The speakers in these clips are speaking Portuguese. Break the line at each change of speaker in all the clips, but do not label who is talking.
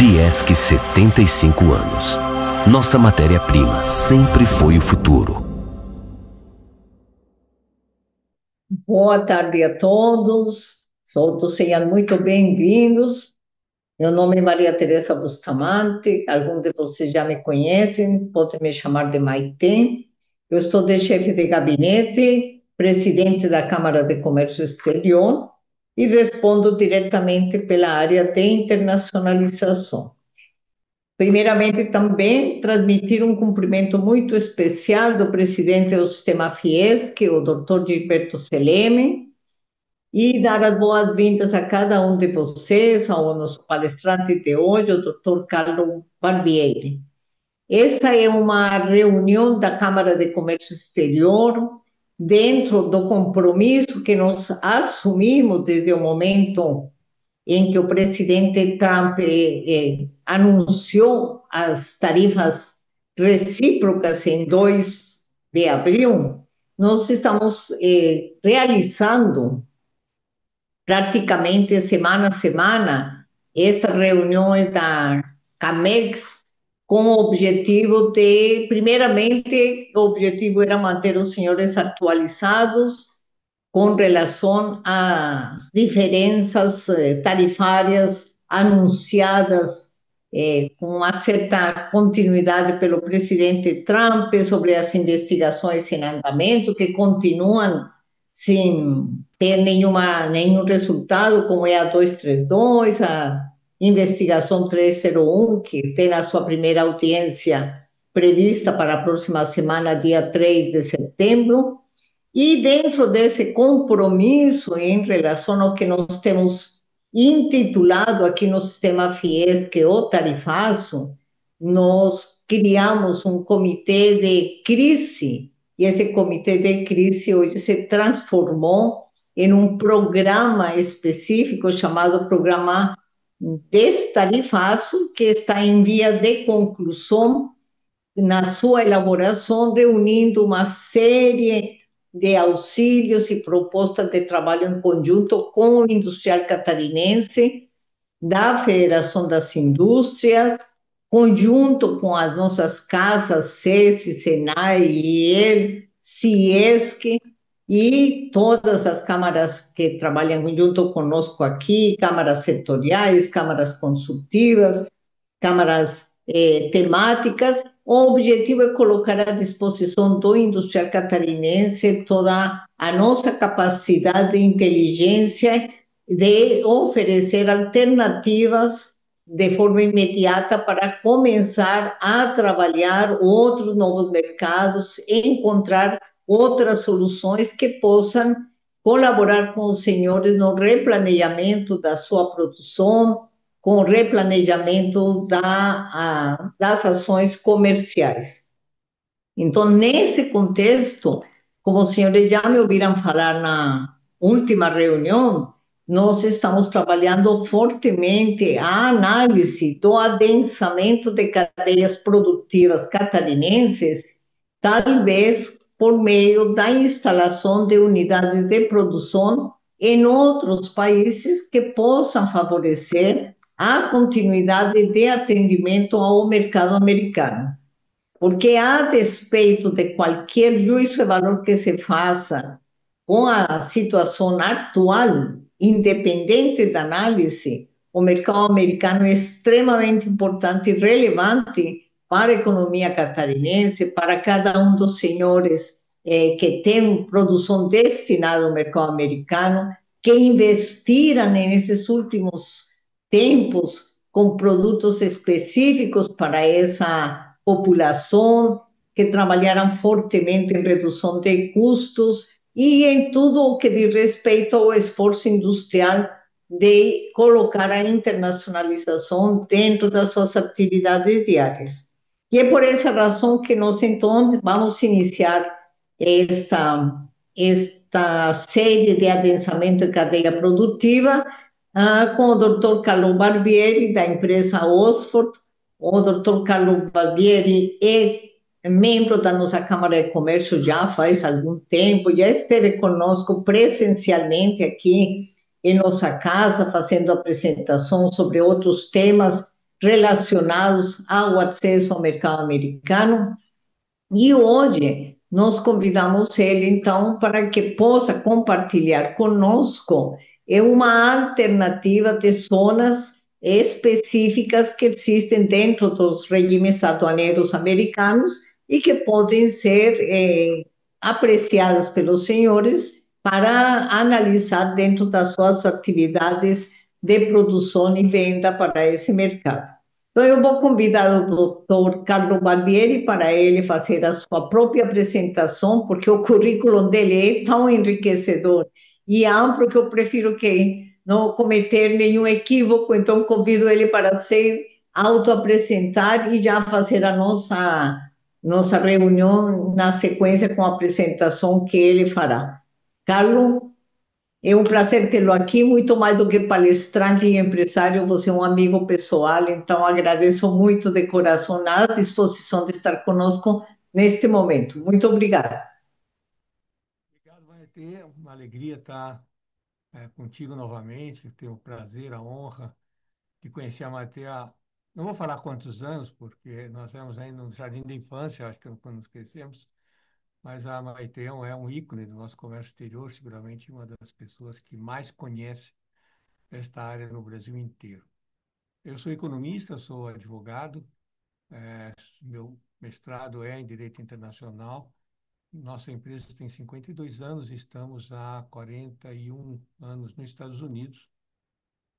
Fiesc 75 anos. Nossa matéria-prima sempre foi o futuro.
Boa tarde a todos sejam muito bem-vindos. Meu nome é Maria Teresa Bustamante, alguns de vocês já me conhecem, podem me chamar de Maitê. Eu estou de chefe de gabinete, presidente da Câmara de Comércio Exterior e respondo diretamente pela área de internacionalização. Primeiramente, também transmitir um cumprimento muito especial do presidente do Sistema Fiesc, o Dr. Gilberto Seleme, e dar as boas-vindas a cada um de vocês, ao nosso palestrante de hoje, o Dr. Carlos Barbieri. Esta é uma reunião da Câmara de Comércio Exterior, dentro do compromisso que nós assumimos desde o momento em que o presidente Trump anunciou as tarifas recíprocas em 2 de abril, nós estamos realizando praticamente semana a semana essas reuniões da CAMEX com o objetivo de, primeiramente, o objetivo era manter os senhores atualizados com relação às diferenças tarifárias anunciadas com uma certa continuidade pelo presidente Trump sobre as investigações em andamento, que continuam sem ter nenhum resultado, como é a 232, a investigação 301, que tem a sua primeira audiência prevista para a próxima semana, dia 3 de setembro. E dentro desse compromisso em relação ao que nós temos intitulado aqui no Sistema Fiesc, o tarifaço, nós criamos um comitê de crise, e esse comitê de crise hoje se transformou em um programa específico chamado Programa Destarifaço, que está em via de conclusão na sua elaboração, reunindo uma série de auxílios e propostas de trabalho em conjunto com o industrial catarinense, da Federação das Indústrias, conjunto com as nossas casas, SESI, SENAI, IEL, CIESC e todas as câmaras que trabalham junto conosco aqui, câmaras setoriais, câmaras consultivas, câmaras temáticas. O objetivo é colocar à disposição do industrial catarinense toda a nossa capacidade de inteligência de oferecer alternativas de forma imediata para começar a trabalhar outros novos mercados, encontrar outras soluções que possam colaborar com os senhores no replanejamento da sua produção, com o replanejamento das ações comerciais. Então, nesse contexto, como os senhores já me ouviram falar na última reunião, nós estamos trabalhando fortemente a análise do adensamento de cadeias produtivas catarinenses, talvez por meio da instalação de unidades de produção em outros países que possam favorecer a continuidade de atendimento ao mercado americano. porque a despeito de qualquer juízo de valor que se faça com a situação atual, independente da análise, o mercado americano é extremamente importante e relevante para a economia catarinense, para cada um dos senhores que tem produção destinada ao mercado americano, que investiram nesses últimos tempos com produtos específicos para essa população, que trabalharam fortemente em redução de custos e em tudo o que diz respeito ao esforço industrial de colocar a internacionalização dentro das suas atividades diárias. E é por essa razão que nós, então, vamos iniciar esta série de adensamento de cadeia produtiva com o Dr. Carlo Barbieri, da empresa Oxford. O Dr. Carlo Barbieri é membro da nossa Câmara de Comércio já faz algum tempo, já esteve conosco presencialmente aqui em nossa casa, fazendo apresentação sobre outros temas relacionados ao acesso ao mercado americano. E hoje nós convidamos ele, então, para que possa compartilhar conosco uma alternativa de zonas específicas que existem dentro dos regimes aduaneiros americanos e que podem ser apreciadas pelos senhores para analisar dentro das suas atividades de produção e venda para esse mercado. Então, eu vou convidar o doutor Carlo Barbieri para ele fazer a sua própria apresentação, porque o currículo dele é tão enriquecedor e amplo que eu prefiro que não cometer nenhum equívoco, então convido ele para se autoapresentar e já fazer a nossa reunião na sequência com a apresentação que ele fará. Carlos, é um prazer tê-lo aqui, muito mais do que palestrante e empresário, você é um amigo pessoal, então agradeço muito de coração a disposição de estar conosco neste momento. Muito obrigada.
Obrigado, Maite. É uma alegria estar contigo novamente. Tenho o prazer, a honra de conhecer a Maite há, não vou falar quantos anos, porque nós éramos ainda no jardim da infância, acho que quando nos conhecemos, mas a Maite é um ícone do nosso comércio exterior, seguramente uma das pessoas que mais conhece esta área no Brasil inteiro. Eu sou economista, sou advogado, meu mestrado é em Direito Internacional. Nossa empresa tem 52 anos, estamos há 41 anos nos Estados Unidos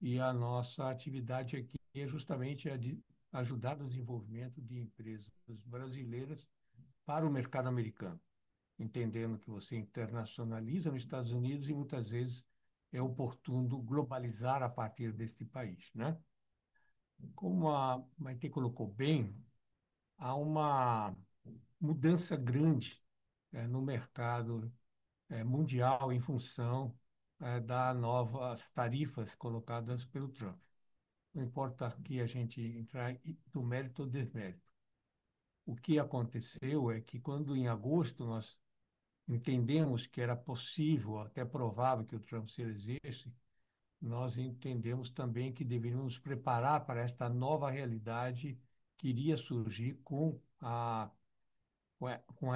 e a nossa atividade aqui é justamente a de ajudar no desenvolvimento de empresas brasileiras para o mercado americano, entendendo que você internacionaliza nos Estados Unidos e muitas vezes é oportuno globalizar a partir deste país, né? Como a Maite colocou bem, há uma mudança grande no mercado mundial em função das novas tarifas colocadas pelo Trump. Não importa aqui a gente entrar no mérito ou desmérito. O que aconteceu é que quando em agosto nós entendemos que era possível, até provável que o Trump se elegesse, nós entendemos também que deveríamos nos preparar para esta nova realidade que iria surgir com a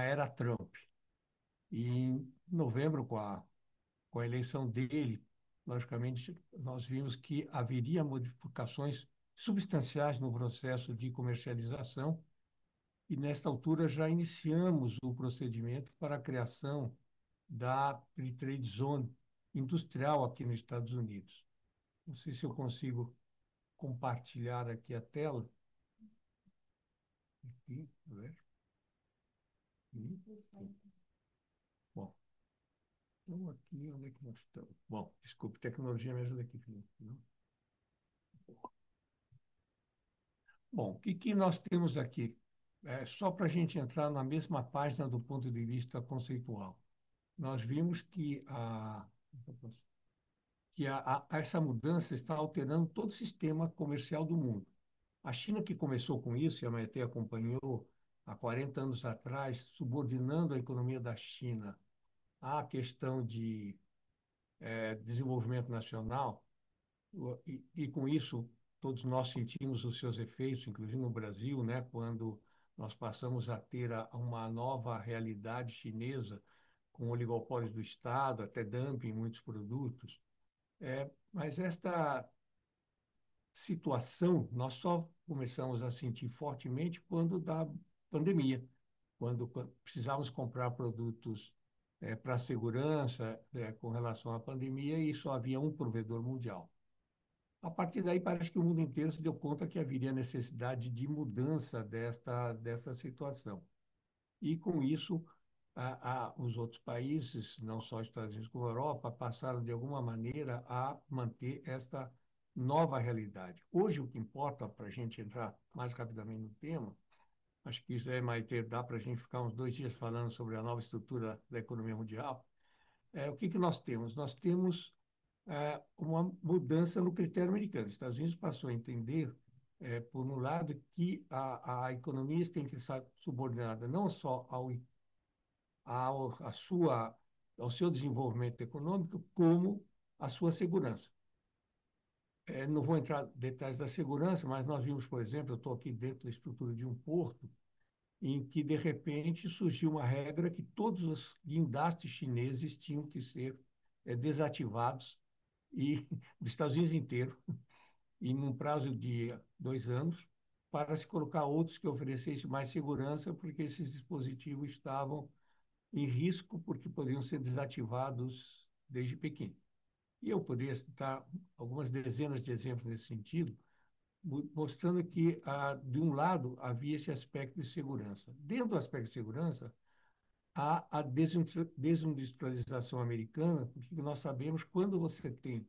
era Trump. E em novembro, com a eleição dele, logicamente, nós vimos que haveria modificações substanciais no processo de comercialização e, nesta altura, já iniciamos o procedimento para a criação da Free Trade Zone industrial aqui nos Estados Unidos. Não sei se eu consigo compartilhar aqui a tela. Aqui, a ver. Bom, então aqui, onde é que nós estamos? Bom, desculpe, tecnologia me ajuda aqui, Felipe. Bom, o que nós temos aqui? Só para a gente entrar na mesma página do ponto de vista conceitual. Nós vimos que essa mudança está alterando todo o sistema comercial do mundo. A China, que começou com isso, e a Maite acompanhou há 40 anos atrás, subordinando a economia da China à questão de desenvolvimento nacional, e com isso todos nós sentimos os seus efeitos, inclusive no Brasil, né, quando nós passamos a ter uma nova realidade chinesa, com oligopólios do Estado, até dumping em muitos produtos. Mas esta situação nós só começamos a sentir fortemente quando da pandemia, quando precisávamos comprar produtos para segurança com relação à pandemia e só havia um provedor mundial. A partir daí, parece que o mundo inteiro se deu conta que haveria necessidade de mudança desta situação. E, com isso, os outros países, não só os Estados Unidos como a Europa, passaram, de alguma maneira, a manter esta nova realidade. Hoje, o que importa, para a gente entrar mais rapidamente no tema, acho que isso Maite, dá para a gente ficar uns 2 dias falando sobre a nova estrutura da economia mundial. O que nós temos? Nós temos uma mudança no critério americano. Os Estados Unidos passou a entender, por um lado, que a economia tem que estar subordinada não só ao seu desenvolvimento econômico, como à sua segurança. Não vou entrar em detalhes da segurança, mas nós vimos, por exemplo, eu estou aqui dentro da estrutura de um porto, em que, de repente, surgiu uma regra que todos os guindastes chineses tinham que ser desativados, e dos Estados Unidos inteiro, em um prazo de 2 anos, para se colocar outros que oferecessem mais segurança, porque esses dispositivos estavam em risco, porque poderiam ser desativados desde Pequim. E eu poderia citar algumas dezenas de exemplos nesse sentido, mostrando que, de um lado, havia esse aspecto de segurança. Dentro do aspecto de segurança, há a desindustrialização americana, porque nós sabemos quando você tem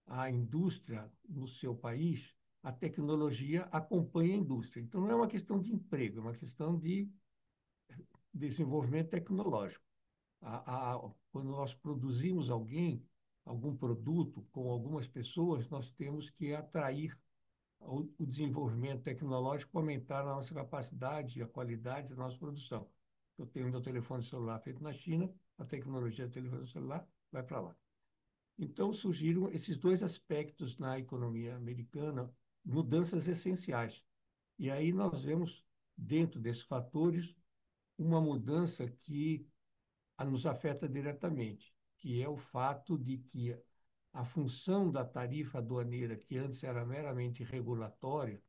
a indústria no seu país, a tecnologia acompanha a indústria. Então, não é uma questão de emprego, é uma questão de desenvolvimento tecnológico. Quando nós produzimos algum produto com algumas pessoas, nós temos que atrair o desenvolvimento tecnológico para aumentar a nossa capacidade e a qualidade da nossa produção. Eu tenho meu telefone celular feito na China, a tecnologia do telefone celular vai para lá. Então, surgiram esses dois aspectos na economia americana, mudanças essenciais. E aí nós vemos, dentro desses fatores, uma mudança que nos afeta diretamente, que é o fato de que a função da tarifa aduaneira, que antes era meramente regulatória,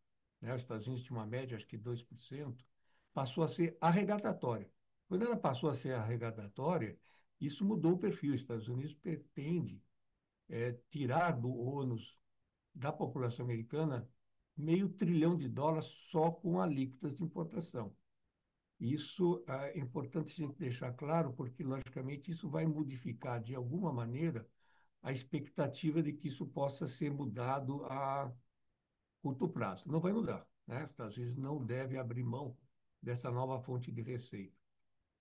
né, os Estados Unidos tinham uma média, acho que 2%, passou a ser arrecadatória. Quando ela passou a ser arrecadatória, isso mudou o perfil. Os Estados Unidos pretende tirar do ônus da população americana US$ 500 bilhão só com alíquotas de importação. Isso é importante a gente deixar claro, porque, logicamente, isso vai modificar, de alguma maneira, a expectativa de que isso possa ser mudado a curto prazo. Não vai mudar, né? Os Estados Unidos não deve abrir mão dessa nova fonte de receita,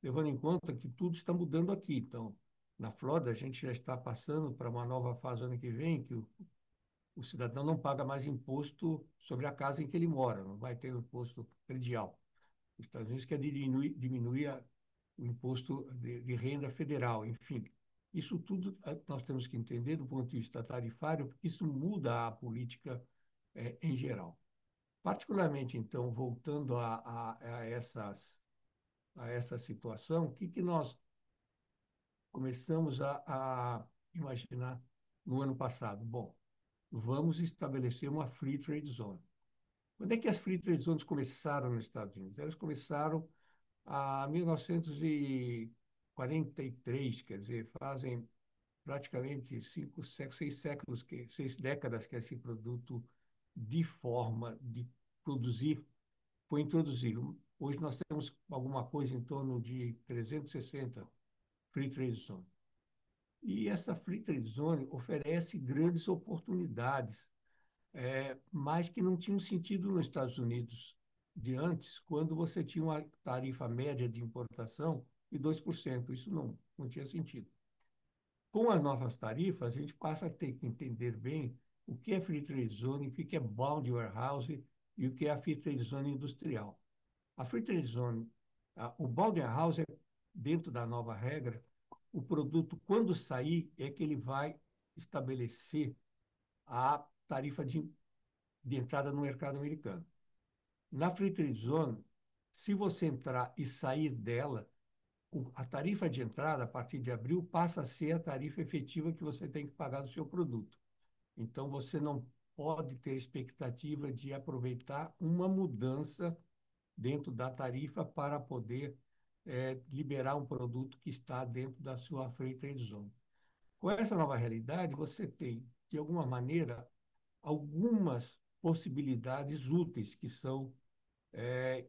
levando em conta que tudo está mudando aqui. Então, na Flórida, a gente já está passando para uma nova fase ano que vem, que o cidadão não paga mais imposto sobre a casa em que ele mora, não vai ter o imposto predial. Os Estados Unidos quer diminuir o imposto de renda federal, enfim. Isso tudo nós temos que entender do ponto de vista tarifário, porque isso muda a política em geral. Particularmente, então, voltando a essa situação, o que nós começamos a imaginar no ano passado? Bom, vamos estabelecer uma Free Trade Zone. Quando é que as Free Trade Zones começaram nos Estados Unidos? Elas começaram em 1943, quer dizer, fazem praticamente 6 décadas que esse produto de forma de produzir foi introduzido. Hoje nós temos alguma coisa em torno de 360 Free Trade Zones. E essa Free Trade Zone oferece grandes oportunidades, mas que não tinham sentido nos Estados Unidos de antes, quando você tinha uma tarifa média de importação de 2%. Isso não tinha sentido. Com as novas tarifas, a gente passa a ter que entender bem o que é Free Trade Zone, o que é Bound Warehouse e o que é a Free Trade Zone industrial. A Free Trade Zone, o Bound Warehouse é, dentro da nova regra, o produto, quando sair, é que ele vai estabelecer a tarifa de entrada no mercado americano. Na Free Trade Zone, Se você entrar e sair dela, a tarifa de entrada, a partir de abril, passa a ser a tarifa efetiva que você tem que pagar do seu produto. Então, você não pode ter expectativa de aproveitar uma mudança dentro da tarifa para poder liberar um produto que está dentro da sua free trade zone. Com essa nova realidade, você tem, de alguma maneira, algumas possibilidades úteis que são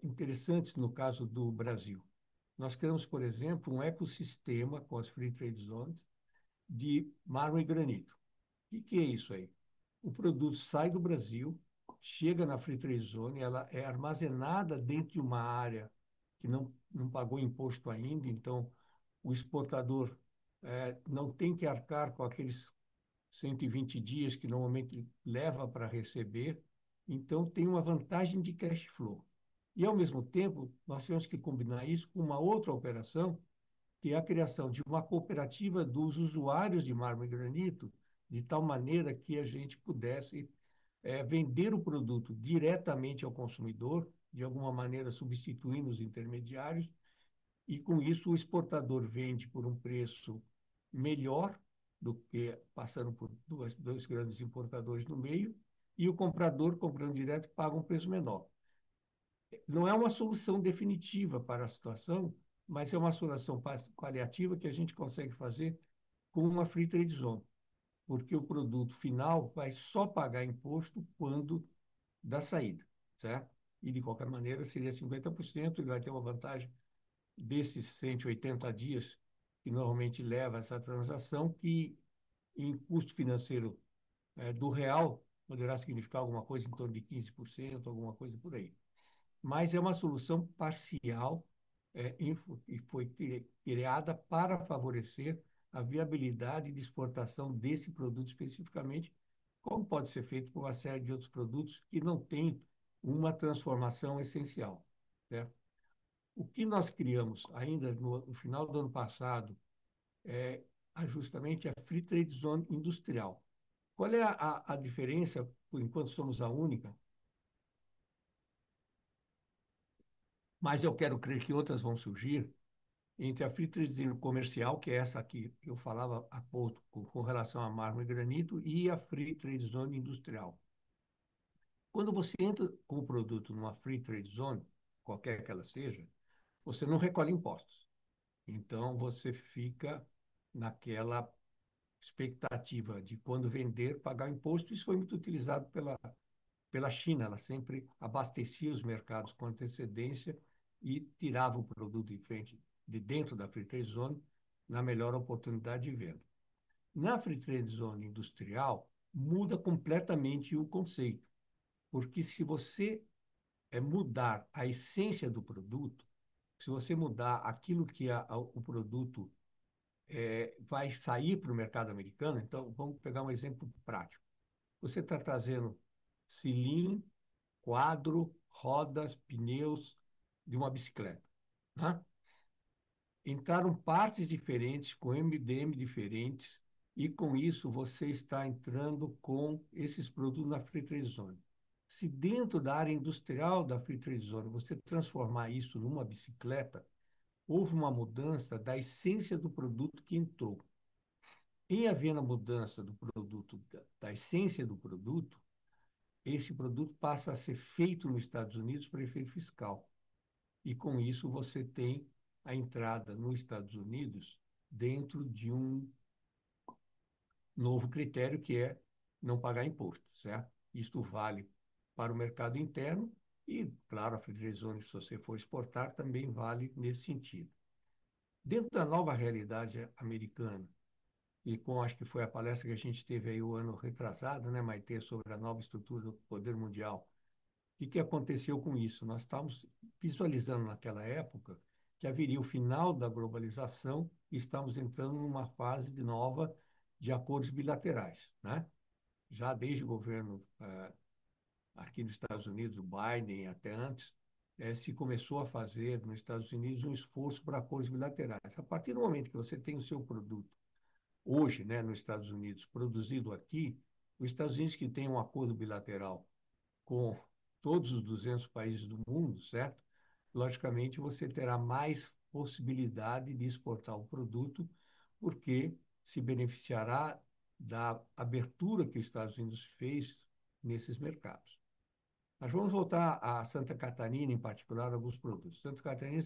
interessantes no caso do Brasil. Nós criamos, por exemplo, um ecossistema com as free trade zones de mármore e granito. O que é isso aí? O produto sai do Brasil, chega na Free Trade Zone, ela é armazenada dentro de uma área que não pagou imposto ainda, então o exportador não tem que arcar com aqueles 120 dias que normalmente leva para receber, então tem uma vantagem de cash flow. E, ao mesmo tempo, nós temos que combinar isso com uma outra operação, que é a criação de uma cooperativa dos usuários de mármore e granito, de tal maneira que a gente pudesse vender o produto diretamente ao consumidor, de alguma maneira substituindo os intermediários, e com isso o exportador vende por um preço melhor do que passando por dois grandes importadores no meio, e o comprador, comprando direto, paga um preço menor. Não é uma solução definitiva para a situação, mas é uma solução paliativa que a gente consegue fazer com uma free trade zone, porque o produto final vai só pagar imposto quando da saída, certo? E, de qualquer maneira, seria 50%, e vai ter uma vantagem desses 180 dias que normalmente leva essa transação, que em custo financeiro do real poderá significar alguma coisa em torno de 15%, alguma coisa por aí. Mas é uma solução parcial e foi criada para favorecer a viabilidade de exportação desse produto especificamente, como pode ser feito com uma série de outros produtos que não têm uma transformação essencial, certo? O que nós criamos ainda no final do ano passado é justamente a Free Trade Zone industrial. Qual é a diferença, por enquanto somos a única, mas eu quero crer que outras vão surgir, entre a Free Trade Zone comercial, que é essa aqui que eu falava há pouco, com relação a mármore e granito, e a Free Trade Zone industrial. Quando você entra com o produto numa Free Trade Zone, qualquer que ela seja, você não recolhe impostos. Então, você fica naquela expectativa de, quando vender, pagar imposto. Isso foi muito utilizado pela China. Ela sempre abastecia os mercados com antecedência e tirava o produto de dentro da Free Trade Zone na melhor oportunidade de venda. Na Free Trade Zone industrial, muda completamente o conceito, porque se você mudar a essência do produto, se você mudar aquilo que o produto vai sair para o mercado americano, então vamos pegar um exemplo prático. Você está trazendo cilindro, quadro, rodas, pneus de uma bicicleta, né? Entraram partes diferentes, com MDM diferentes, e com isso você está entrando com esses produtos na Free Trade Zone. Se dentro da área industrial da Free Trade Zone você transformar isso numa bicicleta, houve uma mudança da essência do produto que entrou. Em havendo a mudança do produto, da essência do produto, esse produto passa a ser feito nos Estados Unidos para efeito fiscal. E com isso você tem a entrada nos Estados Unidos dentro de um novo critério, que é não pagar imposto, certo? Isto vale para o mercado interno e, claro, a Free Trade Zone, se você for exportar, também vale nesse sentido. Dentro da nova realidade americana, e com, acho que foi a palestra que a gente teve aí o ano retrasado, né, Maitê, sobre a nova estrutura do poder mundial. O que aconteceu com isso? Nós estávamos visualizando naquela época que haveria o final da globalização e estamos entrando numa fase nova de acordos bilaterais, né? Já desde o governo aqui nos Estados Unidos, o Biden, até antes, se começou a fazer nos Estados Unidos um esforço para acordos bilaterais. A partir do momento que você tem o seu produto hoje, né, nos Estados Unidos, produzido aqui, os Estados Unidos, que tem um acordo bilateral com todos os 200 países do mundo, certo? logicamente você terá mais possibilidade de exportar o produto, porque se beneficiará da abertura que os Estados Unidos fez nesses mercados. Mas vamos voltar a Santa Catarina, em particular, alguns produtos. Santa Catarina,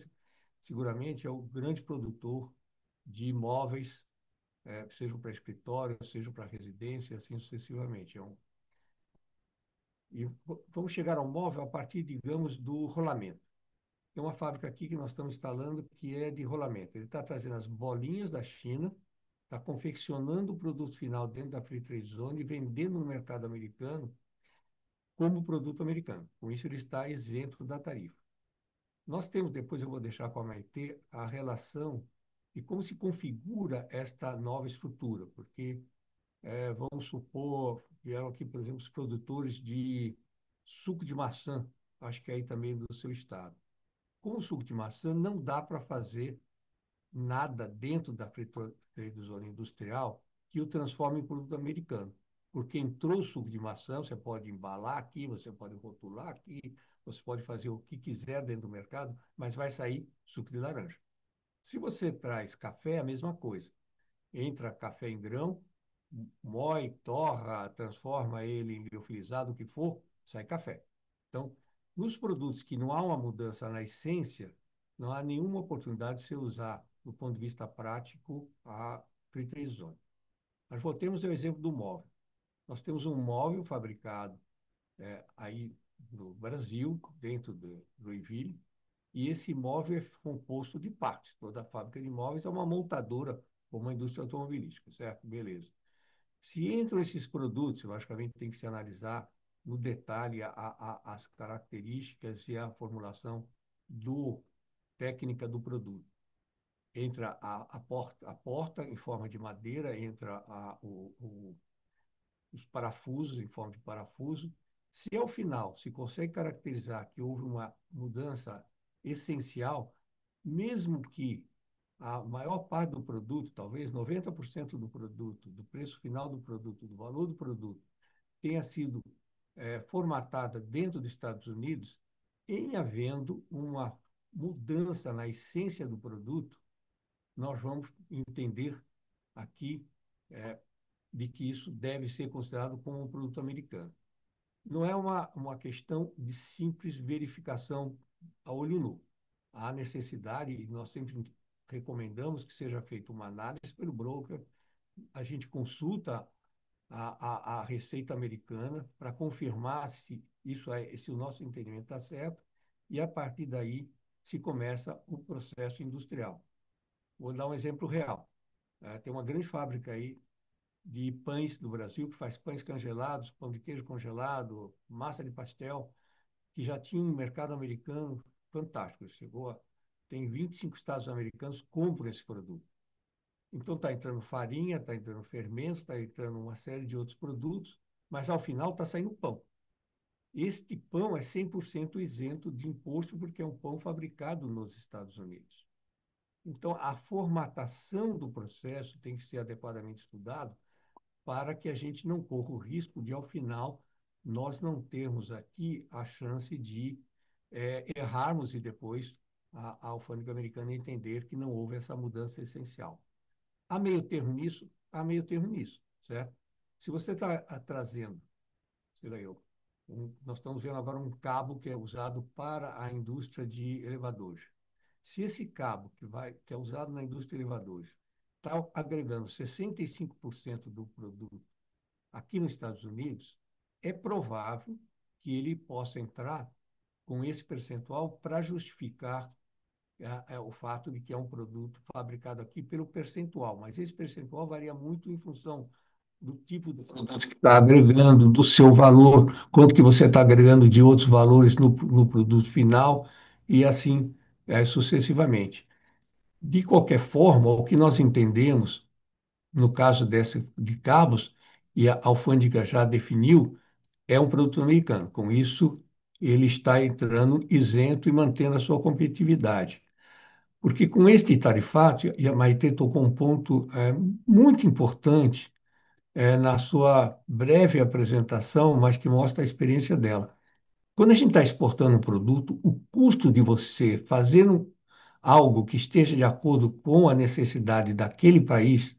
seguramente, é o grande produtor de imóveis, sejam para escritório, sejam para residência, assim sucessivamente. E vamos chegar ao móvel a partir, digamos, do rolamento. Tem uma fábrica aqui que nós estamos instalando que é de rolamento. Ele está trazendo as bolinhas da China, está confeccionando o produto final dentro da Free Trade Zone e vendendo no mercado americano como produto americano. Com isso, ele está isento da tarifa. Nós temos, depois eu vou deixar com a Maitê, a relação de como se configura esta nova estrutura, porque vamos supor, vieram aqui, por exemplo, os produtores de suco de maçã, acho que é aí também do seu estado. Com o suco de maçã não dá para fazer nada dentro da Trade Zone industrial que o transforme em produto americano. Porque entrou o suco de maçã, você pode embalar aqui, você pode rotular aqui, você pode fazer o que quiser dentro do mercado, mas vai sair suco de laranja. Se você traz café, é a mesma coisa. Entra café em grão, moe, torra, transforma ele em liofilizado, o que for, sai café. Então, nos produtos que não há uma mudança na essência, não há nenhuma oportunidade de você usar, do ponto de vista prático, a Free Trade Zone. Mas voltemos ao exemplo do móvel. Nós temos um móvel fabricado aí no Brasil, dentro do Joinville, e esse móvel é composto de partes. Toda a fábrica de móveis é uma montadora, como a indústria automobilística, certo? Beleza. Se entram esses produtos, logicamente tem que se analisar no detalhe as características e a formulação técnica do produto. Entra a porta em forma de madeira, entra os parafusos em forma de parafuso. Se ao final se consegue caracterizar que houve uma mudança essencial, mesmo que a maior parte do produto, talvez 90% do produto, do preço final do produto, do valor do produto, tenha sido formatada dentro dos Estados Unidos, em havendo uma mudança na essência do produto, nós vamos entender aqui de que isso deve ser considerado como um produto americano. Não é uma questão de simples verificação a olho nu. Há necessidade, e nós sempre recomendamos que seja feita uma análise pelo broker, a gente consulta a Receita Americana para confirmar se o nosso entendimento está certo, e a partir daí se começa o processo industrial. Vou dar um exemplo real. Tem uma grande fábrica aí de pães do Brasil, que faz pães congelados, pão de queijo congelado, massa de pastel, que já tinha um mercado americano fantástico. Tem 25 estados americanos que compram esse produto. Então está entrando farinha, está entrando fermento, está entrando uma série de outros produtos, mas ao final está saindo pão. Este pão é 100% isento de imposto porque é um pão fabricado nos Estados Unidos. Então, a formatação do processo tem que ser adequadamente estudado para que a gente não corra o risco de, ao final, nós não termos aqui a chance de errarmos e depois a alfândega americana entender que não houve essa mudança essencial. Há meio termo nisso? Há meio termo nisso, certo? Se você está trazendo, sei lá eu, nós estamos vendo agora um cabo que é usado para a indústria de elevadores. Se esse cabo que é usado na indústria de elevadores está agregando 65% do produto aqui nos Estados Unidos, é provável que ele possa entrar com esse percentual para justificar o fato de que é um produto fabricado aqui pelo percentual. Mas esse percentual varia muito em função do tipo de produto que está agregando, do seu valor, quanto que você está agregando de outros valores no produto final, e assim sucessivamente. De qualquer forma, o que nós entendemos, no caso de cabos, e a alfândega já definiu, é um produto americano. Com isso, ele está entrando isento e mantendo a sua competitividade. Porque com este tarifato, e a Maitê tocou um ponto muito importante na sua breve apresentação, mas que mostra a experiência dela. Quando a gente está exportando um produto, o custo de você fazer algo que esteja de acordo com a necessidade daquele país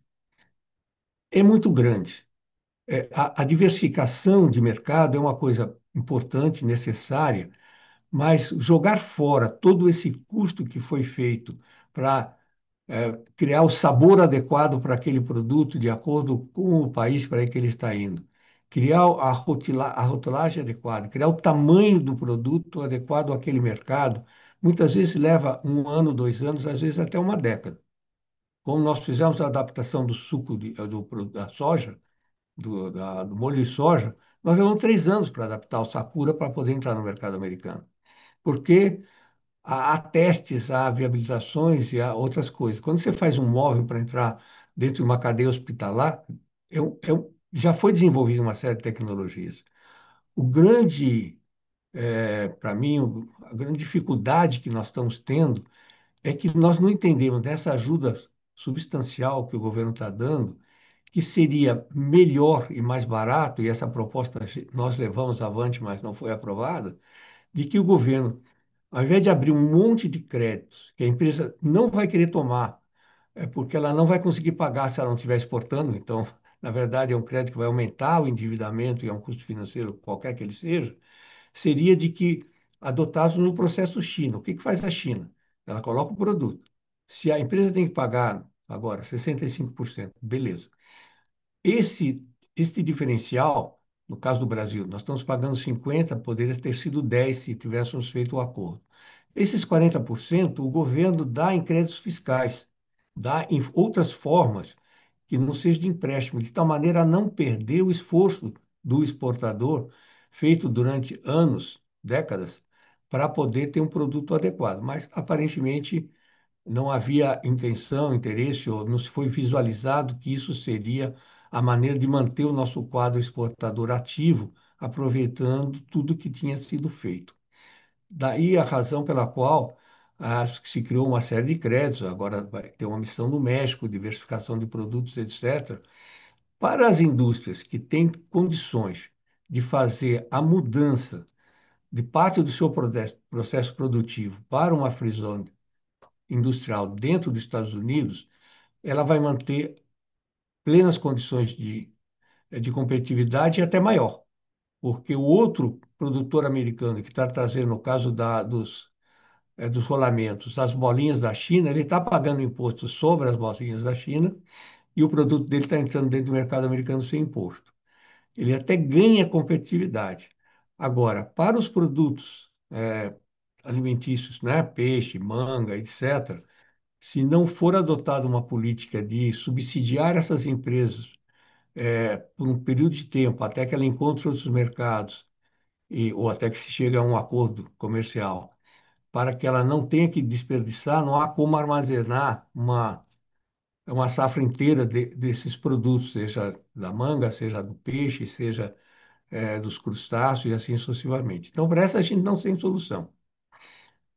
é muito grande. A diversificação de mercado é uma coisa importante, necessária, mas jogar fora todo esse custo que foi feito para criar o sabor adequado para aquele produto de acordo com o país para que ele está indo, criar a rotulagem adequada, criar o tamanho do produto adequado àquele mercado, muitas vezes leva um ano, 2 anos, às vezes até uma década. Como nós fizemos a adaptação do suco da soja, do molho de soja, nós levamos 3 anos para adaptar o Sakura para poder entrar no mercado americano. Porque há testes, há viabilizações e há outras coisas. Quando você faz um móvel para entrar dentro de uma cadeia hospitalar, já foi desenvolvida uma série de tecnologias. O grande, para mim, a grande dificuldade que nós estamos tendo é que nós não entendemos dessa ajuda substancial que o governo está dando, que seria melhor e mais barato, e essa proposta nós levamos avante, mas não foi aprovada, de que o governo, ao invés de abrir um monte de créditos que a empresa não vai querer tomar, porque ela não vai conseguir pagar se ela não estiver exportando, então, na verdade, é um crédito que vai aumentar o endividamento e é um custo financeiro, qualquer que ele seja, seria de que adotássemos o processo China. O que que faz a China? Ela coloca o produto. Se a empresa tem que pagar agora 65%, beleza. Esse, esse diferencial, no caso do Brasil, nós estamos pagando 50, poderia ter sido 10 se tivéssemos feito o acordo. Esses 40% o governo dá em créditos fiscais, dá em outras formas que não seja de empréstimo, de tal maneira a não perder o esforço do exportador feito durante anos, décadas, para poder ter um produto adequado. Mas aparentemente não havia intenção, interesse, ou não se foi visualizado que isso seria a maneira de manter o nosso quadro exportador ativo, aproveitando tudo que tinha sido feito. Daí a razão pela qual se criou uma série de créditos, agora vai ter uma missão no México, diversificação de produtos, etc. Para as indústrias que têm condições de fazer a mudança de parte do seu processo produtivo para uma free zone industrial dentro dos Estados Unidos, ela vai manter plenas condições de competitividade e até maior, porque o outro produtor americano que está trazendo, no caso dos rolamentos, as bolinhas da China, ele está pagando imposto sobre as bolinhas da China e o produto dele está entrando dentro do mercado americano sem imposto. Ele até ganha competitividade. Agora, para os produtos alimentícios, né, peixe, manga, etc., se não for adotada uma política de subsidiar essas empresas por um período de tempo, até que ela encontre outros mercados, ou até que se chegue a um acordo comercial, para que ela não tenha que desperdiçar, não há como armazenar uma safra inteira desses produtos, seja da manga, seja do peixe, seja dos crustáceos e assim sucessivamente. Então, para essa a gente não tem solução.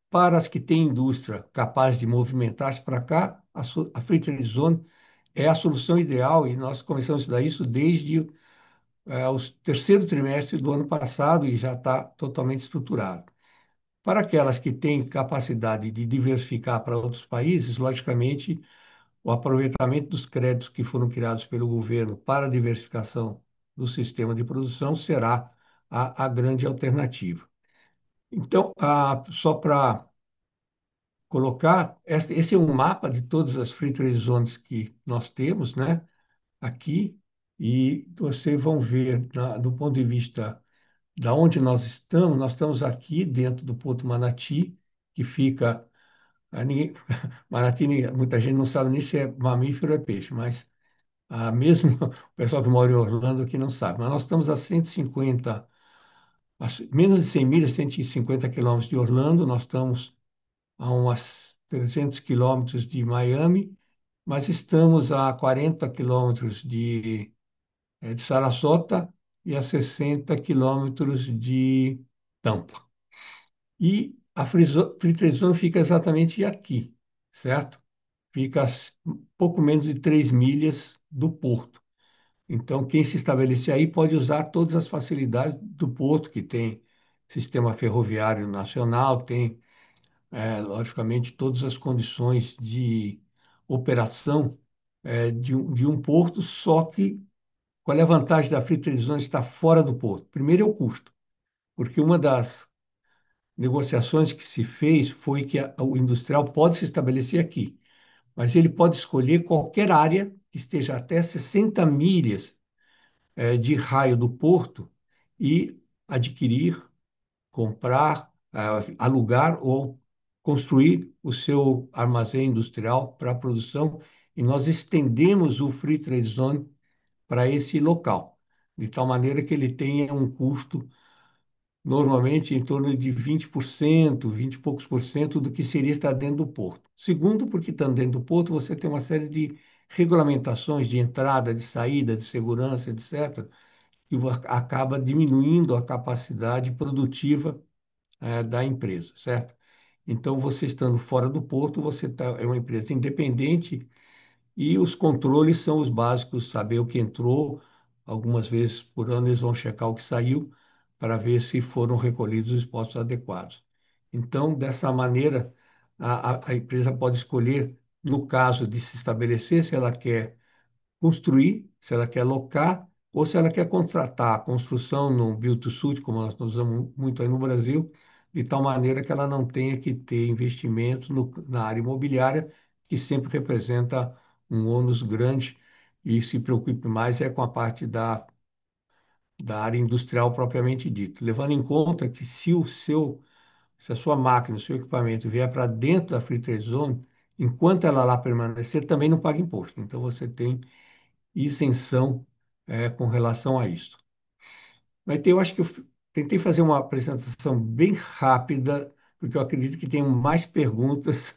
Para as que têm indústria capaz de movimentar-se para cá, a Free Trade Zone é a solução ideal e nós começamos a estudar isso desde o terceiro trimestre do ano passado e já está totalmente estruturado. Para aquelas que têm capacidade de diversificar para outros países, logicamente, o aproveitamento dos créditos que foram criados pelo governo para a diversificação do sistema de produção será a grande alternativa. Então, só para colocar, esse é um mapa de todas as free trade zones que nós temos, né, aqui, e vocês vão ver, do ponto de vista da onde nós estamos aqui dentro do Porto Manati, que fica, Manati, muita gente não sabe nem se é mamífero ou é peixe, mas mesmo o pessoal que mora em Orlando aqui não sabe, mas nós estamos a 150, menos de 100 milhas, 150 quilômetros de Orlando, nós estamos a umas 300 quilômetros de Miami, mas estamos a 40 quilômetros de Sarasota e a 60 quilômetros de Tampa. E a Free Trade Zone fica exatamente aqui, certo? Fica a pouco menos de 3 milhas do porto. Então, quem se estabelecer aí pode usar todas as facilidades do porto, que tem sistema ferroviário nacional, tem, logicamente, todas as condições de operação de um porto, só que qual é a vantagem da Free Trade Zone estar fora do porto? Primeiro é o custo, porque uma das negociações que se fez foi que o industrial pode se estabelecer aqui, mas ele pode escolher qualquer área que esteja até 60 milhas de raio do porto e adquirir, comprar, alugar ou construir o seu armazém industrial para a produção, e nós estendemos o Free Trade Zone para esse local, de tal maneira que ele tenha um custo normalmente em torno de 20%, 20 e poucos por cento do que seria estar dentro do porto. Segundo, porque estando dentro do porto, você tem uma série de regulamentações de entrada, de saída, de segurança, etc., que acaba diminuindo a capacidade produtiva, da empresa, certo? Então, você estando fora do porto, é uma empresa independente e os controles são os básicos, saber o que entrou. Algumas vezes por ano eles vão checar o que saiu para ver se foram recolhidos os impostos adequados. Então, dessa maneira, a empresa pode escolher, no caso de se estabelecer, se ela quer construir, se ela quer locar ou se ela quer contratar a construção no build to suit, como nós usamos muito aí no Brasil, de tal maneira que ela não tenha que ter investimento na área imobiliária, que sempre representa um ônus grande e se preocupe mais com a parte da área industrial propriamente dita, levando em conta que se a sua máquina, o seu equipamento vier para dentro da Free Trade Zone, enquanto ela lá permanecer, também não paga imposto. Então você tem isenção com relação a isso. Mas eu acho que eu tentei fazer uma apresentação bem rápida, porque eu acredito que tem mais perguntas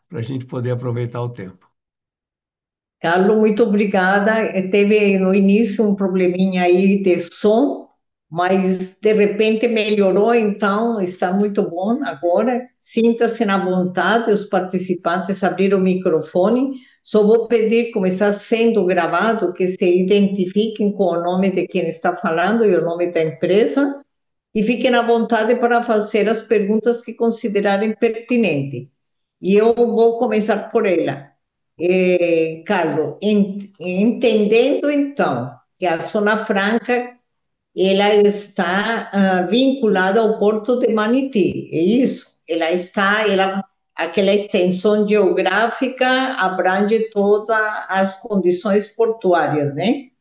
para a gente poder aproveitar o tempo.
Carlos, muito obrigada. Teve no início um probleminha aí de som, mas de repente melhorou, então está muito bom agora. Sinta-se na vontade, os participantes abriram o microfone. Só vou pedir, como está sendo gravado, que se identifiquem com o nome de quem está falando e o nome da empresa, e fiquem à vontade para fazer as perguntas que considerarem pertinentes. E eu vou começar por ela. Carlos, entendendo então que a Zona Franca ela está vinculada ao Porto de Maniti, é isso? Aquela extensão geográfica abrange todas as condições portuárias, né?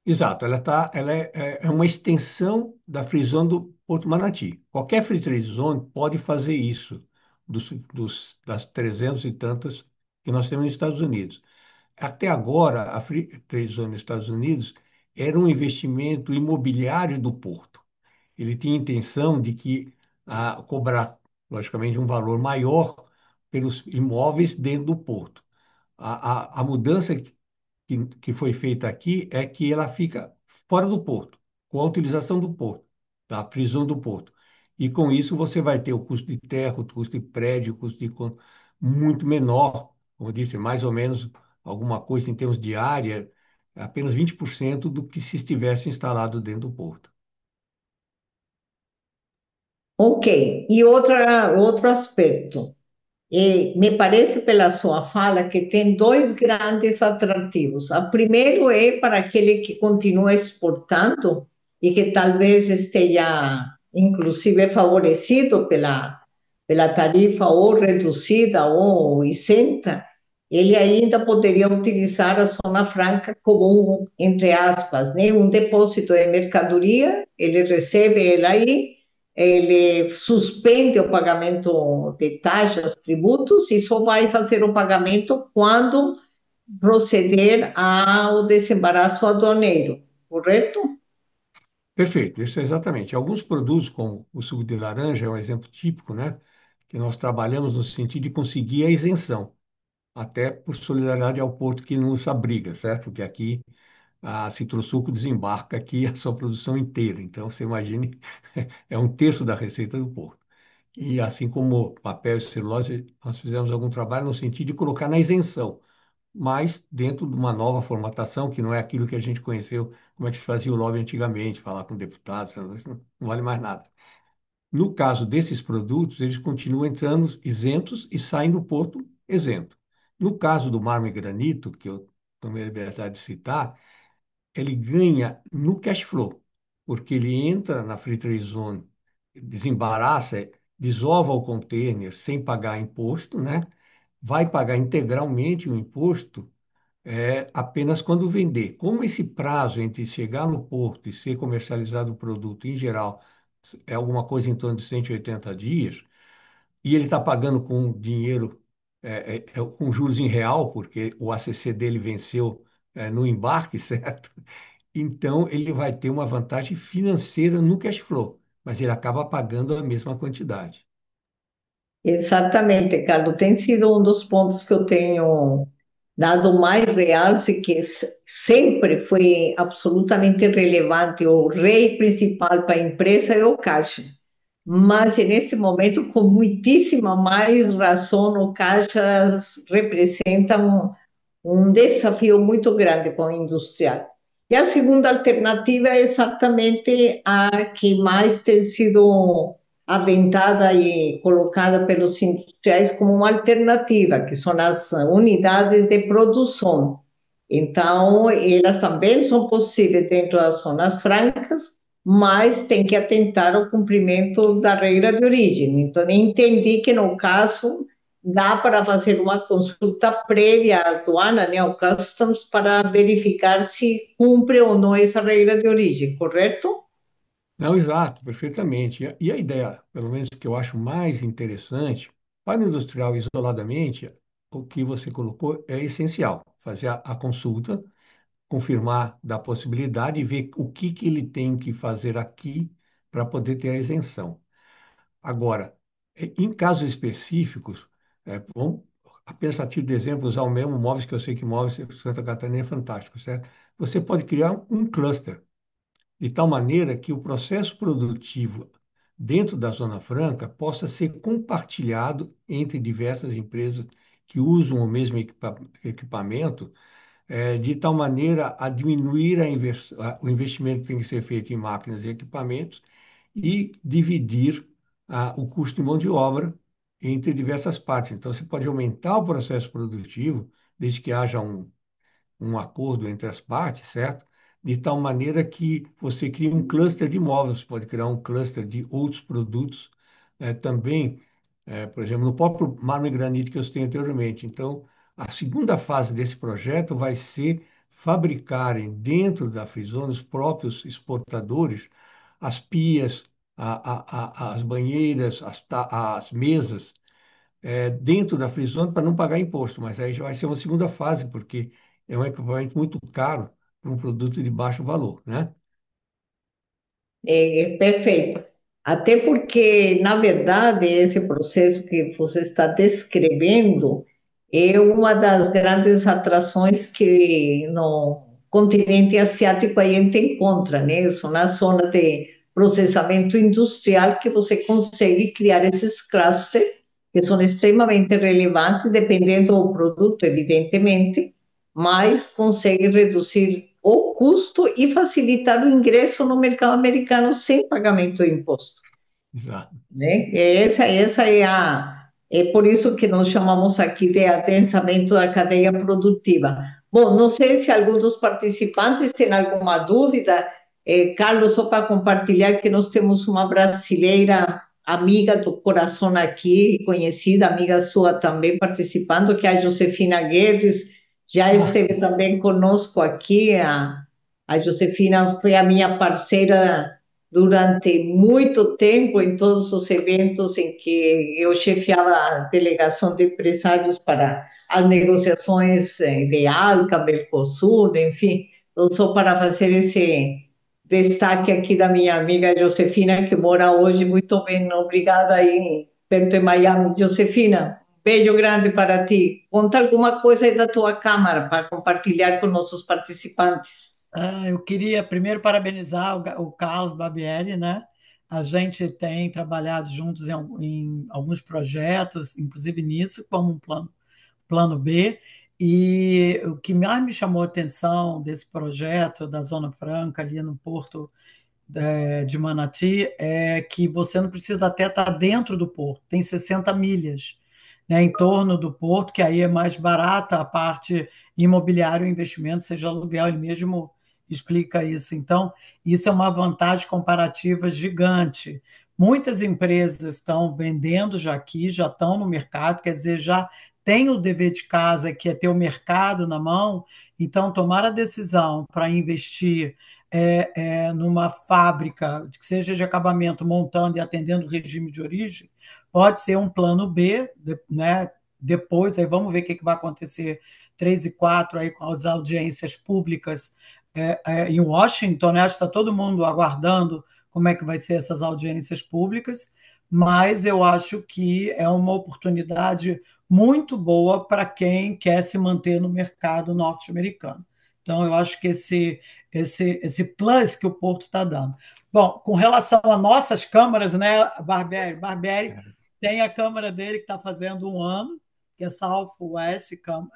Exato, ela é uma extensão da Free Zone do Porto Manati. Qualquer Free Trade Zone pode fazer isso, das 300 e tantas que nós temos nos Estados Unidos. Até agora, a Free Trade Zone nos Estados Unidos era um investimento imobiliário do porto. Ele tinha a intenção de cobrar, logicamente, um valor maior pelos imóveis dentro do porto. A mudança que foi feita aqui é que ela fica fora do porto, com a utilização do porto, da prisão do porto. E com isso você vai ter o custo de terra, o custo de prédio, muito menor, como eu disse, mais ou menos alguma coisa em termos de área, apenas 20% do que se estivesse instalado dentro do porto.
Ok. E outro aspecto. Me parece pela sua fala que tem dois grandes atrativos. O primeiro é para aquele que continua exportando e que talvez esteja, inclusive, favorecido pela tarifa ou reduzida ou isenta, ele ainda poderia utilizar a Zona Franca como um, entre aspas, né, um depósito de mercadoria, ele recebe ela aí, ele suspende o pagamento de taxas, tributos e só vai fazer o pagamento quando proceder ao desembaraço aduaneiro, correto?
Perfeito, isso é exatamente. Alguns produtos, como o suco de laranja, é um exemplo típico, né? Que nós trabalhamos no sentido de conseguir a isenção, até por solidariedade ao porto que nos abriga, certo? Porque aqui a Citrosuco desembarca aqui a sua produção inteira. Então, você imagine, é um terço da receita do porto. E assim como papel e celulose, nós fizemos algum trabalho no sentido de colocar na isenção, mas dentro de uma nova formatação, que não é aquilo que a gente conheceu, como é que se fazia o lobby antigamente, falar com deputados, isso não vale mais nada. No caso desses produtos, eles continuam entrando isentos e saem do porto isento. No caso do mármore e granito, que eu tomei a liberdade de citar, ele ganha no cash flow, porque ele entra na free trade zone, desembaraça, desova o container sem pagar imposto, né? Vai pagar integralmente o imposto apenas quando vender. Como esse prazo entre chegar no porto e ser comercializado o produto, em geral, é alguma coisa em torno de 180 dias, e ele está pagando com dinheiro, com juros em real, porque o ACC dele venceu, no embarque, certo? Então, ele vai ter uma vantagem financeira no cash flow, mas ele acaba pagando a mesma quantidade.
Exatamente, Carlos. Tem sido um dos pontos que eu tenho dado mais realce, que sempre foi absolutamente relevante. O rei principal para a empresa é o caixa. Mas, neste momento, com muitíssima mais razão, o caixa representa desafio muito grande para o industrial. E a segunda alternativa é exatamente a que mais tem sido aventada e colocada pelos industriais como uma alternativa, que são as unidades de produção. Então, elas também são possíveis dentro das zonas francas, mas tem que atentar ao cumprimento da regra de origem. Então, entendi que no caso dá para fazer uma consulta prévia à aduana, né, ao customs, para verificar se cumpre ou não essa regra de origem, correto?
Não, exato, perfeitamente. E a ideia, pelo menos que eu acho mais interessante, para o industrial isoladamente, o que você colocou é essencial. Fazer a consulta, confirmar da possibilidade e ver o que, que ele tem que fazer aqui para poder ter a isenção. Agora, em casos específicos, vamos, a partir de exemplo, usar o mesmo móveis que eu sei que móveis Santa Catarina é fantástico, certo? Você pode criar um cluster de tal maneira que o processo produtivo dentro da Zona Franca possa ser compartilhado entre diversas empresas que usam o mesmo equipamento, de tal maneira a diminuir o investimento que tem que ser feito em máquinas e equipamentos e dividir o custo de mão de obra entre diversas partes. Então, você pode aumentar o processo produtivo, desde que haja um acordo entre as partes, certo? De tal maneira que você cria um cluster de imóveis, pode criar um cluster de outros produtos também, por exemplo, no próprio mármore e granito que eu citei anteriormente. Então, a segunda fase desse projeto vai ser fabricarem dentro da Frizone os próprios exportadores as pias, as banheiras, as mesas, dentro da Free Zone para não pagar imposto, mas aí já vai ser uma segunda fase, porque é um equipamento muito caro para um produto de baixo valor, né?
É perfeito. Até porque, na verdade, esse processo que você está descrevendo é uma das grandes atrações que no continente asiático a gente encontra, né? São nas zonas de processamento industrial que você consegue criar esses clusters que são extremamente relevantes, dependendo do produto, evidentemente, mas consegue reduzir o custo e facilitar o ingresso no mercado americano sem pagamento de imposto,
Exato.
né? Essa é é por isso que nós chamamos aqui de adensamento da cadeia produtiva. Bom, não sei se algum dos participantes tem alguma dúvida. Carlos, só para compartilhar que nós temos uma brasileira amiga do coração aqui, conhecida, amiga sua também participando, que é a Josefina Guedes, já
Ah,
esteve também conosco aqui. A Josefina foi a minha parceira durante muito tempo em todos os eventos em que eu chefiava a delegação de empresários para as negociações de ALCA, Mercosul, enfim. Então, só para fazer esse destaque aqui da minha amiga Josefina, que mora hoje muito bem, obrigada aí perto de Miami. Josefina, um beijo grande para ti. Conta alguma coisa aí da tua câmara para compartilhar com nossos participantes.
Eu queria primeiro parabenizar o Carlos Barbieri, né? A gente tem trabalhado juntos em alguns projetos, inclusive nisso, como um plano B. E o que mais me chamou a atenção desse projeto da Zona Franca, ali no Porto de Manati é que você não precisa até estar dentro do porto, tem 60 milhas, né, em torno do porto, que aí é mais barata a parte imobiliária, o investimento, seja aluguel, ele mesmo explica isso. Então, isso é uma vantagem comparativa gigante. Muitas empresas estão vendendo já aqui, já estão no mercado, quer dizer, já tem o dever de casa, que é ter o mercado na mão, então tomar a decisão para investir numa fábrica, que seja de acabamento, montando e atendendo o regime de origem, pode ser um plano B, né? Depois, aí vamos ver o que vai acontecer 3 e 4 aí com as audiências públicas em Washington, né? Acho que está todo mundo aguardando como é que vai ser essas audiências públicas, mas eu acho que é uma oportunidade muito boa para quem quer se manter no mercado norte-americano. Então, eu acho que esse plus que o Porto está dando. Bom, com relação a nossas câmaras, né, Barbieri tem a câmara dele que está fazendo um ano, que é Southwest,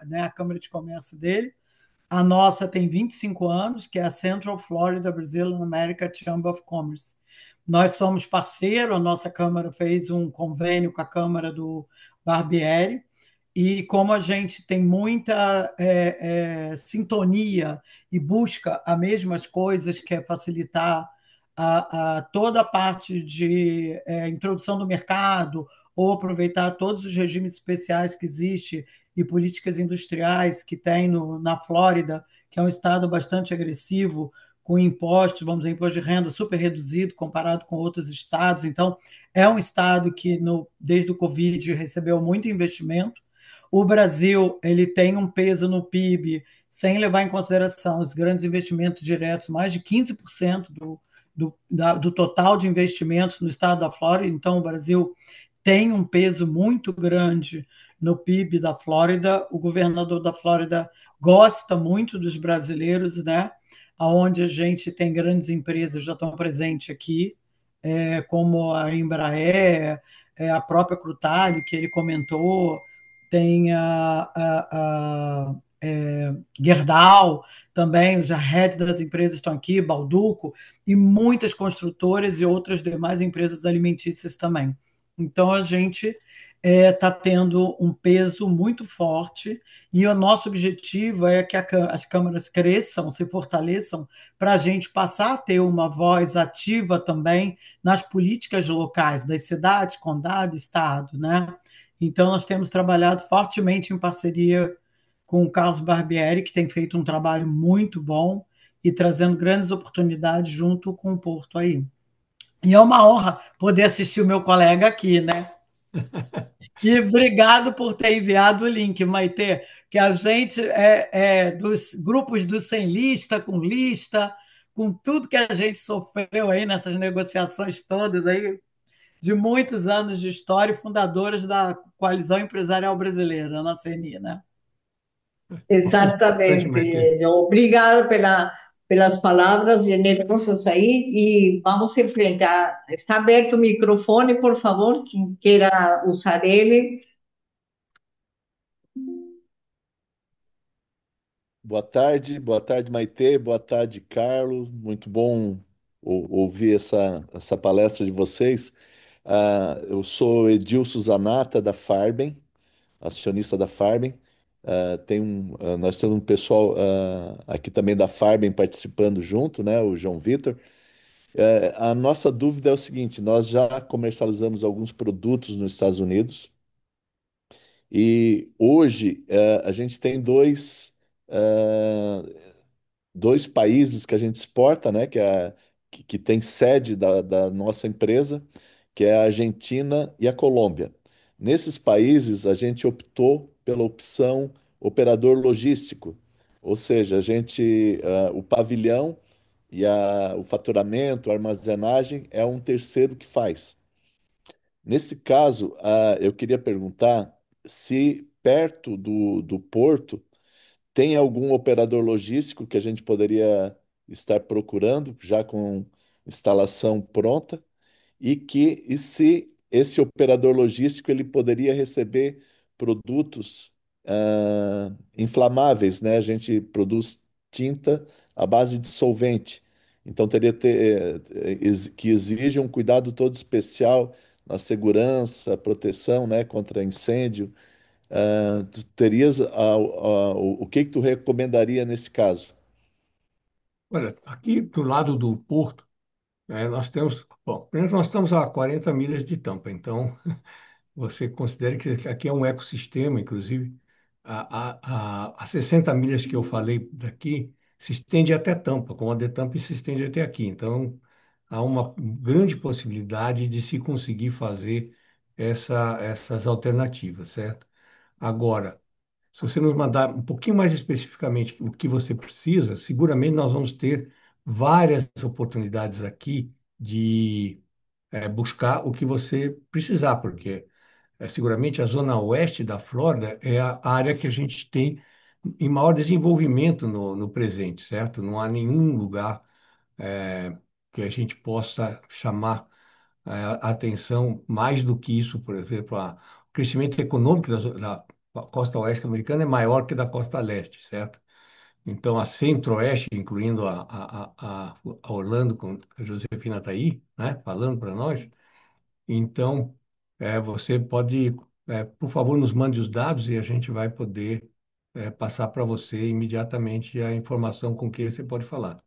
né, a Câmara de Comércio dele. A nossa tem 25 anos, que é a Central Florida Brazil and America Chamber of Commerce. Nós somos parceiro, a nossa Câmara fez um convênio com a Câmara do Barbieri, e como a gente tem muita sintonia e busca as mesmas coisas, que é facilitar toda a parte de introdução do mercado, ou aproveitar todos os regimes especiais que existem e políticas industriais que tem na Flórida, que é um estado bastante agressivo, com impostos, vamos dizer, imposto de renda super reduzido comparado com outros estados. Então, é um estado que, desde o Covid, recebeu muito investimento. O Brasil ele tem um peso no PIB, sem levar em consideração os grandes investimentos diretos, mais de 15% do total de investimentos no estado da Flórida. Então, o Brasil tem um peso muito grande no PIB da Flórida. O governador da Flórida gosta muito dos brasileiros, né? Onde a gente tem grandes empresas já estão presentes aqui, como a Embraer, a própria Crutalho, que ele comentou, tem Gerdau também, os heads das empresas estão aqui, Balduco, e muitas construtoras e outras demais empresas alimentícias também. Então, a gente está tendo um peso muito forte e o nosso objetivo é que as câmaras cresçam, se fortaleçam, para a gente passar a ter uma voz ativa também nas políticas locais das cidades, condado, estado, né? Então, nós temos trabalhado fortemente em parceria com o Carlos Barbieri, que tem feito um trabalho muito bom e trazendo grandes oportunidades junto com o Porto aí. E é uma honra poder assistir o meu colega aqui, né? E obrigado por ter enviado o link, Maite, que a gente dos grupos do Sem Lista, com tudo que a gente sofreu aí nessas negociações todas aí, de muitos anos de história e fundadoras da Coalizão Empresarial Brasileira, na CNI, né?
Bastante, Maite.
Exatamente. Obrigada pelas palavras generosas aí e vamos enfrentar. Está aberto o microfone, por favor, quem queira usar ele.
Boa tarde, Maitê, boa tarde, Carlos. Muito bom ouvir essa palestra de vocês. Eu sou Edilson Zanata, da Farben, acionista da Farben. Nós temos um pessoal aqui também da Farben participando junto, né? O João Vitor. A nossa dúvida é o seguinte: nós já comercializamos alguns produtos nos Estados Unidos e hoje a gente tem dois países que a gente exporta, né, que tem sede da nossa empresa, que é a Argentina e a Colômbia. Nesses países, a gente optou pela opção operador logístico, ou seja, o pavilhão e o faturamento, a armazenagem é um terceiro que faz. Nesse caso, eu queria perguntar se perto do porto tem algum operador logístico que a gente poderia estar procurando, já com instalação pronta, e se esse operador logístico ele poderia receber produtos inflamáveis, né? A gente produz tinta à base de solvente. Então teria que exige um cuidado todo especial na segurança, proteção, né, contra incêndio. Tu terias o que que tu recomendaria nesse caso?
Olha, aqui do lado do porto, nós temos, bom, primeiro nós estamos a 40 milhas de Tampa, então você considere que aqui é um ecossistema, inclusive, a 60 milhas que eu falei daqui se estende até Tampa, como a de Tampa se estende até aqui. Então, há uma grande possibilidade de se conseguir fazer essas alternativas, certo? Agora, se você nos mandar um pouquinho mais especificamente o que você precisa, seguramente nós vamos ter várias oportunidades aqui de buscar o que você precisar, porque seguramente a zona oeste da Flórida é a área que a gente tem em maior desenvolvimento no presente, certo? Não há nenhum lugar que a gente possa chamar a atenção mais do que isso, por exemplo, o crescimento econômico da costa oeste americana é maior que da costa leste, certo? Então, a centro-oeste, incluindo a Orlando, com a Josefina está aí, né, falando para nós, então, você pode, por favor, nos mande os dados e a gente vai poder passar para você imediatamente a informação com que você pode falar,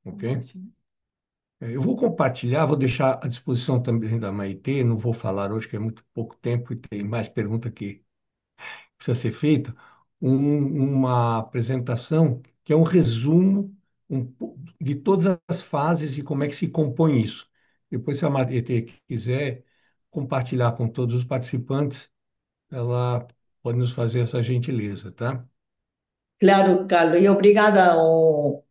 ok? Eu vou compartilhar, vou deixar à disposição também da Maitê, não vou falar hoje, que é muito pouco tempo e tem mais pergunta que precisa ser feita, uma apresentação que é um resumo de todas as fases e como é que se compõe isso. Depois, se a Maitê quiser compartilhar com todos os participantes, ela pode nos fazer essa gentileza, tá?
Claro, Carlos, e obrigada o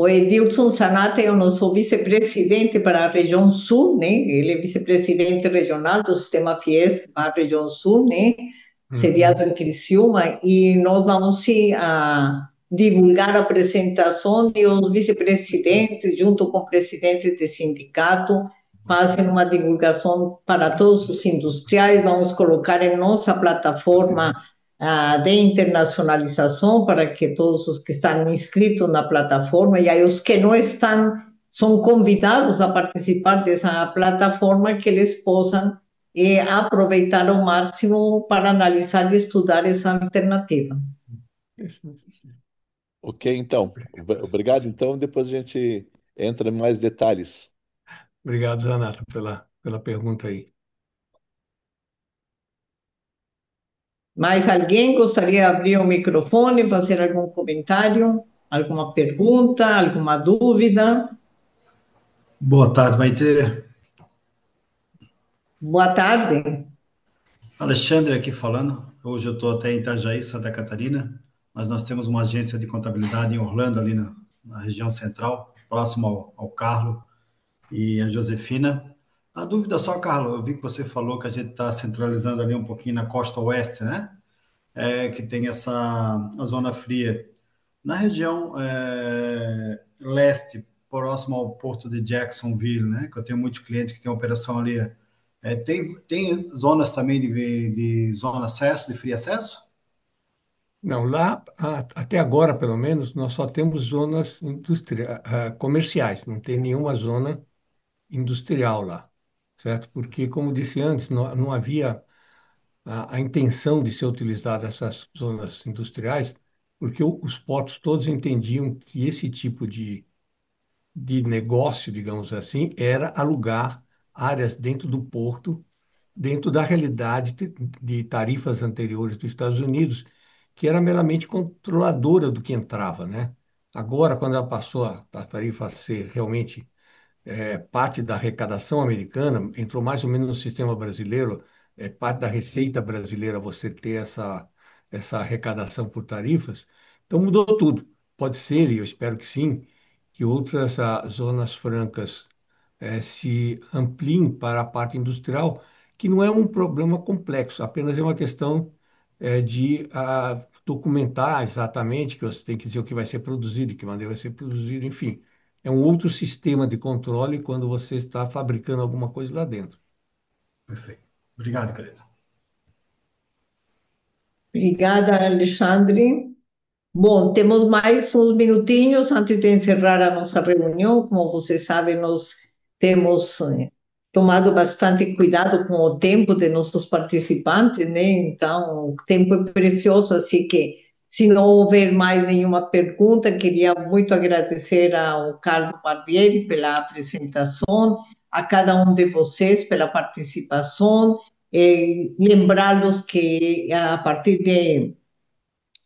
Edilson Zanata é o nosso vice-presidente para a região sul, né? Ele é vice-presidente regional do sistema Fiesc para a região sul, né? Sediado
Uhum.
em Criciúma, e nós vamos sim, a divulgar a apresentação de os vice-presidentes, junto com o presidente do sindicato, fazem uma divulgação para todos os industriais, vamos colocar em nossa plataforma de internacionalização para que todos os que estão inscritos na plataforma e aí os que não estão são convidados a participar dessa plataforma que eles possam aproveitar ao máximo para analisar e estudar essa alternativa.
Ok, então. Obrigado. Então, depois a gente entra em mais detalhes.
Obrigado, Zanato, pela pergunta aí.
Mas alguém gostaria de abrir o microfone, fazer algum comentário, alguma pergunta, alguma dúvida?
Boa tarde, Maite.
Boa tarde.
Alexandre aqui falando. Hoje eu estou até em Itajaí, Santa Catarina, mas nós temos uma agência de contabilidade em Orlando, ali na região central, próximo ao Carlo e a Josefina. A dúvida só, Carlos, eu vi que você falou que a gente está centralizando ali um pouquinho na costa oeste, né? Que tem a zona fria. Na região leste, próximo ao porto de Jacksonville, né? Que eu tenho muitos clientes que têm operação ali. Tem zonas também de zona acesso, de free acesso?
Não, lá, até agora, pelo menos, nós só temos zonas comerciais, não tem nenhuma zona industrial lá, certo? Porque, como disse antes, não havia a intenção de ser utilizada essas zonas industriais, porque os portos todos entendiam que esse tipo de negócio, digamos assim, era alugar áreas dentro do porto, dentro da realidade de tarifas anteriores dos Estados Unidos, que era meramente controladora do que entrava, né? Agora, quando ela passou a tarifa a ser realmente parte da arrecadação americana, entrou mais ou menos no sistema brasileiro, parte da receita brasileira você ter essa arrecadação por tarifas. Então mudou tudo. Pode ser, e eu espero que sim, que outras zonas francas se ampliem para a parte industrial, que não é um problema complexo, apenas é uma questão de documentar exatamente, que você tem que dizer o que vai ser produzido, de que maneira vai ser produzido, enfim. É um outro sistema de controle quando você está fabricando alguma coisa lá dentro.
Perfeito. Obrigado, querido.
Obrigada, Alexandre. Bom, temos mais uns minutinhos antes de encerrar a nossa reunião. Como você sabe, nós temos tomado bastante cuidado com o tempo de nossos participantes, né? Então, o tempo é precioso, assim que, se não houver mais nenhuma pergunta, queria muito agradecer ao Carlos Barbieri pela apresentação, a cada um de vocês pela participação, lembrá-los que a partir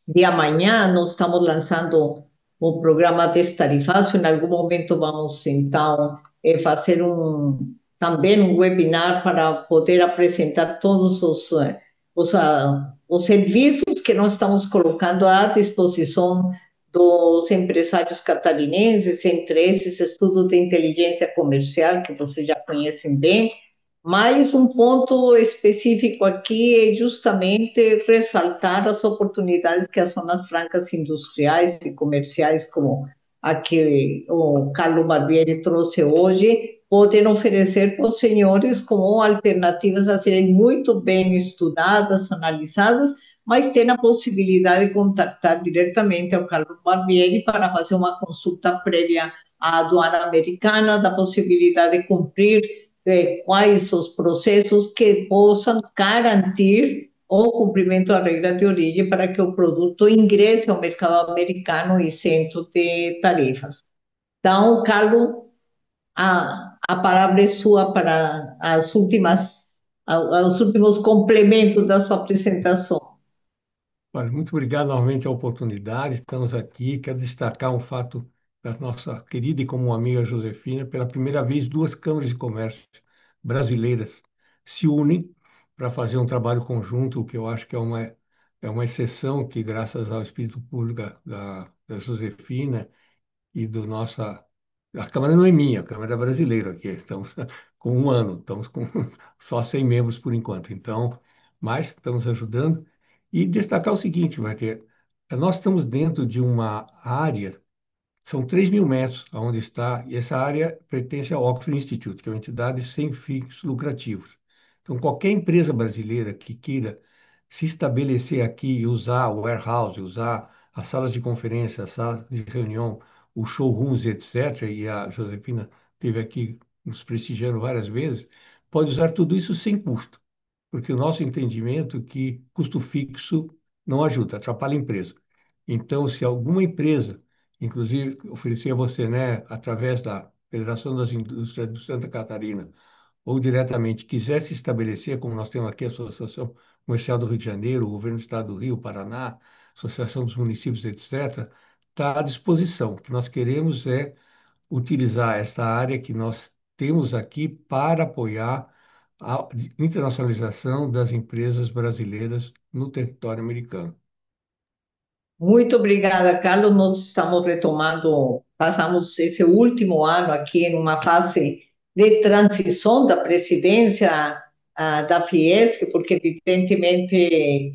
de amanhã nós estamos lançando o programa Destarifácio. Em algum momento vamos, então, fazer também um webinar para poder apresentar todos os serviços que nós estamos colocando à disposição dos empresários catarinenses, entre esses estudos de inteligência comercial, que vocês já conhecem bem, mas um ponto específico aqui é justamente ressaltar as oportunidades que as zonas francas industriais e comerciais, como a que o Carlos Barbieri trouxe hoje, podem oferecer para os senhores como alternativas a serem muito bem estudadas, analisadas, mas tem a possibilidade de contactar diretamente ao Carlos Barbieri para fazer uma consulta prévia à aduana americana, da possibilidade de cumprir quais os processos que possam garantir o cumprimento da regra de origem para que o produto ingresse ao mercado americano isento de tarifas. Então, Carlos, a palavra é sua para os últimos complementos da sua apresentação.
Olha, muito obrigado novamente a oportunidade. Estamos aqui. Quero destacar um fato da nossa querida e comum amiga Josefina. Pela primeira vez, duas câmaras de comércio brasileiras se unem para fazer um trabalho conjunto, o que eu acho que é uma exceção que, graças ao espírito público da Josefina e do nossa. A Câmara não é minha, a Câmara é brasileira aqui. Estamos com um ano, estamos com só 100 membros por enquanto. Então, mas estamos ajudando. E destacar o seguinte, Maite, nós estamos dentro de uma área, são 3.000 metros onde está, e essa área pertence ao Oxford Institute, que é uma entidade sem fins lucrativos. Então, qualquer empresa brasileira que queira se estabelecer aqui e usar o warehouse, usar as salas de conferência, as salas de reunião, os showrooms, etc., e a Josefina esteve aqui nos prestigiando várias vezes, pode usar tudo isso sem custo, porque o nosso entendimento é que custo fixo não ajuda, atrapalha a empresa. Então, se alguma empresa, inclusive oferecer a você, né, através da Federação das Indústrias de Santa Catarina, ou diretamente quiser se estabelecer, como nós temos aqui a Associação Comercial do Rio de Janeiro, o Governo do Estado do Rio, Paraná, Associação dos Municípios, etc., está à disposição. O que nós queremos é utilizar esta área que nós temos aqui para apoiar a internacionalização das empresas brasileiras no território americano.
Muito obrigada, Carlos. Nós estamos retomando, passamos esse último ano aqui em uma fase de transição da presidência da Fiesc, porque, evidentemente,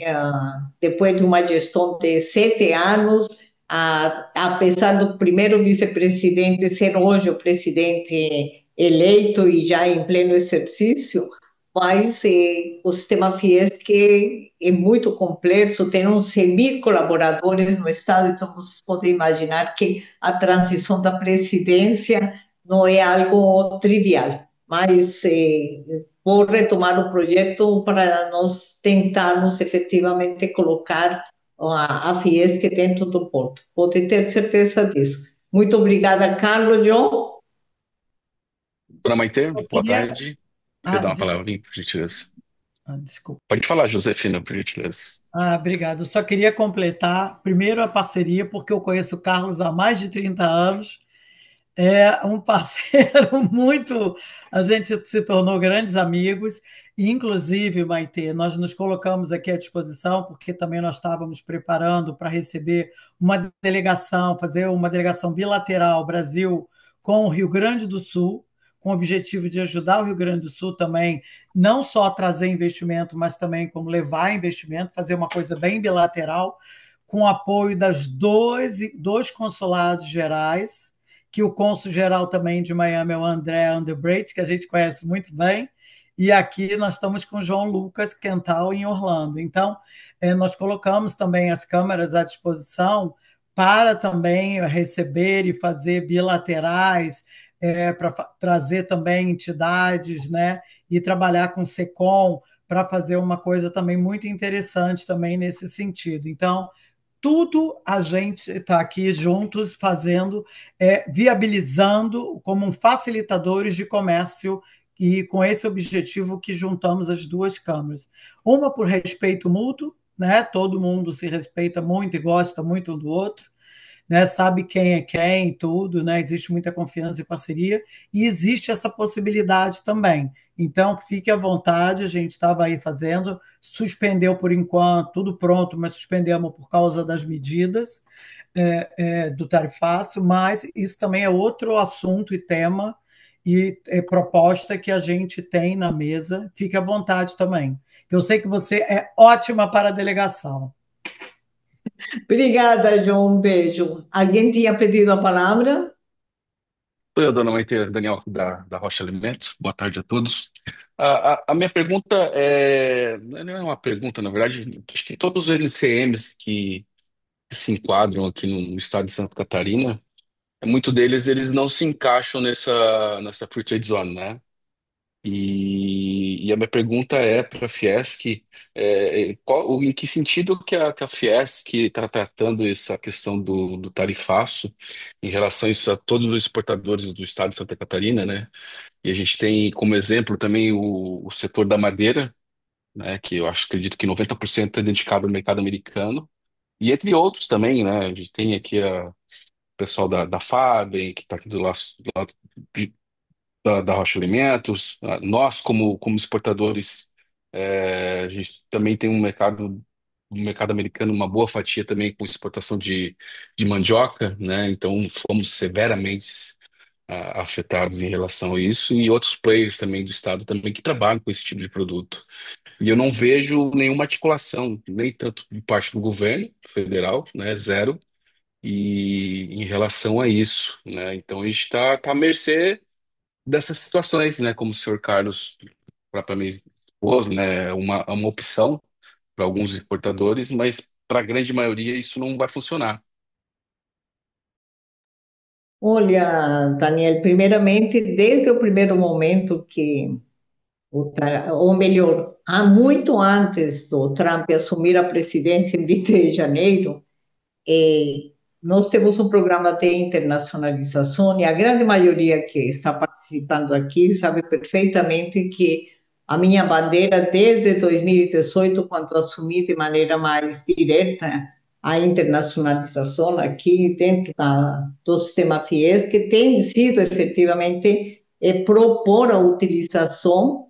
depois de uma gestão de 7 anos, apesar do primeiro vice-presidente ser hoje o presidente eleito e já em pleno exercício, mas o sistema Fiesc é muito complexo, tem uns 100 mil colaboradores no Estado, então vocês podem imaginar que a transição da presidência não é algo trivial, mas vou retomar o projeto para nós tentarmos efetivamente colocar a Fiesc dentro do porto. Pode ter certeza disso. Muito obrigada, Carlos. João?
Dona Maite,
Eu
boa
queria.
tarde. Queria
Ah,
dar uma palavrinha, por gentileza.
desculpa.
Pode falar, Josefina, por gentileza.
Obrigado. Eu só queria completar, primeiro, a parceria, porque eu conheço o Carlos há mais de 30 anos. É um parceiro muito. A gente se tornou grandes amigos, e, inclusive, Maite, nós nos colocamos aqui à disposição, porque também nós estávamos preparando para receber uma delegação, fazer uma delegação bilateral Brasil com o Rio Grande do Sul, com o objetivo de ajudar o Rio Grande do Sul também, não só a trazer investimento, mas também como levar investimento, fazer uma coisa bem bilateral, com apoio das dois consulados gerais, que o cônsul-geral também de Miami é o André Underbreit, que a gente conhece muito bem, e aqui nós estamos com o João Lucas Quental em Orlando. Então, nós colocamos também as câmeras à disposição para também receber e fazer bilaterais, para trazer também entidades, né, e trabalhar com o SECOM para fazer uma coisa também muito interessante também nesse sentido. Então, tudo a gente está aqui juntos fazendo, viabilizando como um facilitadores de comércio e com esse objetivo que juntamos as duas câmaras. Uma por respeito mútuo, né? Todo mundo se respeita muito e gosta muito um do outro, né? Sabe quem é quem, tudo, né? Existe muita confiança e parceria, e existe essa possibilidade também. Então, fique à vontade, a gente estava aí fazendo, suspendeu por enquanto, tudo pronto, mas suspendemos por causa das medidas do tarifaço, mas isso também é outro assunto e tema e proposta que a gente tem na mesa. Fique à vontade também. Eu sei que você é ótima para a delegação.
Obrigada, João. Um beijo. Alguém tinha pedido a palavra?
Sou eu, dona Maite, Daniel, da Rocha Alimentos. Boa tarde a todos. A minha pergunta não é uma pergunta, na verdade, acho que todos os NCMs que se enquadram aqui no estado de Santa Catarina, muito deles eles não se encaixam nessa Free Trade Zone, né? E a minha pergunta é para a Fiesc, em que sentido que a Fiesc está tratando essa questão do tarifaço em relação a isso a todos os exportadores do estado de Santa Catarina, né? E a gente tem como exemplo também o setor da madeira, né? Que eu acredito que 90% é dedicado ao mercado americano, e entre outros também, né? A gente tem aqui o pessoal da Fabem, que está aqui do lado da Rocha Alimentos. Nós, como exportadores, a gente também tem um mercado americano, uma boa fatia também com exportação de mandioca, né? Então, fomos severamente afetados em relação a isso, e outros players também do estado também que trabalham com esse tipo de produto. E eu não vejo nenhuma articulação, nem tanto por parte do governo federal, né? Zero, e em relação a isso, né? Então a gente está à mercê dessas situações, né? Como o senhor Carlos propriamente expôs, né? É uma opção para alguns exportadores, mas para a grande maioria isso não vai funcionar.
Olha, Daniel, primeiramente, desde o primeiro momento que, ou melhor, há muito antes do Trump assumir a presidência em 20 de janeiro, eh, nós temos um programa de internacionalização e a grande maioria que está participando aqui sabe perfeitamente que a minha bandeira desde 2018, quando assumi de maneira mais direta a internacionalização aqui dentro do sistema FIES, que tem sido efetivamente propor a utilização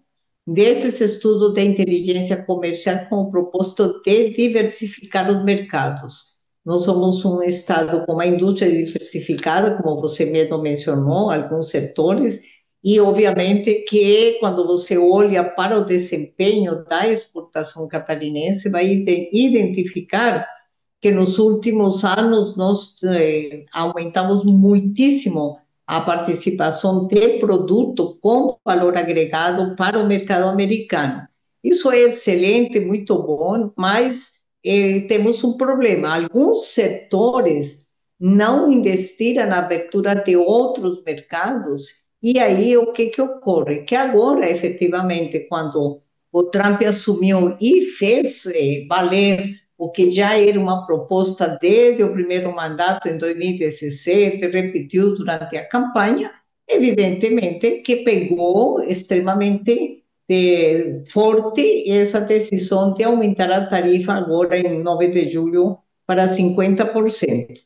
desses estudos de inteligência comercial com o propósito de diversificar os mercados. Nós somos um estado com uma indústria diversificada, como você mesmo mencionou, alguns setores, e obviamente que quando você olha para o desempenho da exportação catarinense, vai identificar que nos últimos anos nós aumentamos muitíssimo a participação de produto com valor agregado para o mercado americano. Isso é excelente, muito bom, mas temos um problema. Alguns setores não investiram na abertura de outros mercados, e aí o que ocorre? Que agora, efetivamente, quando o Trump assumiu e fez valer o que já era uma proposta desde o primeiro mandato em 2017, repetiu durante a campanha, evidentemente que pegou extremamente forte essa decisão de aumentar a tarifa agora em 9 de julho para 50%.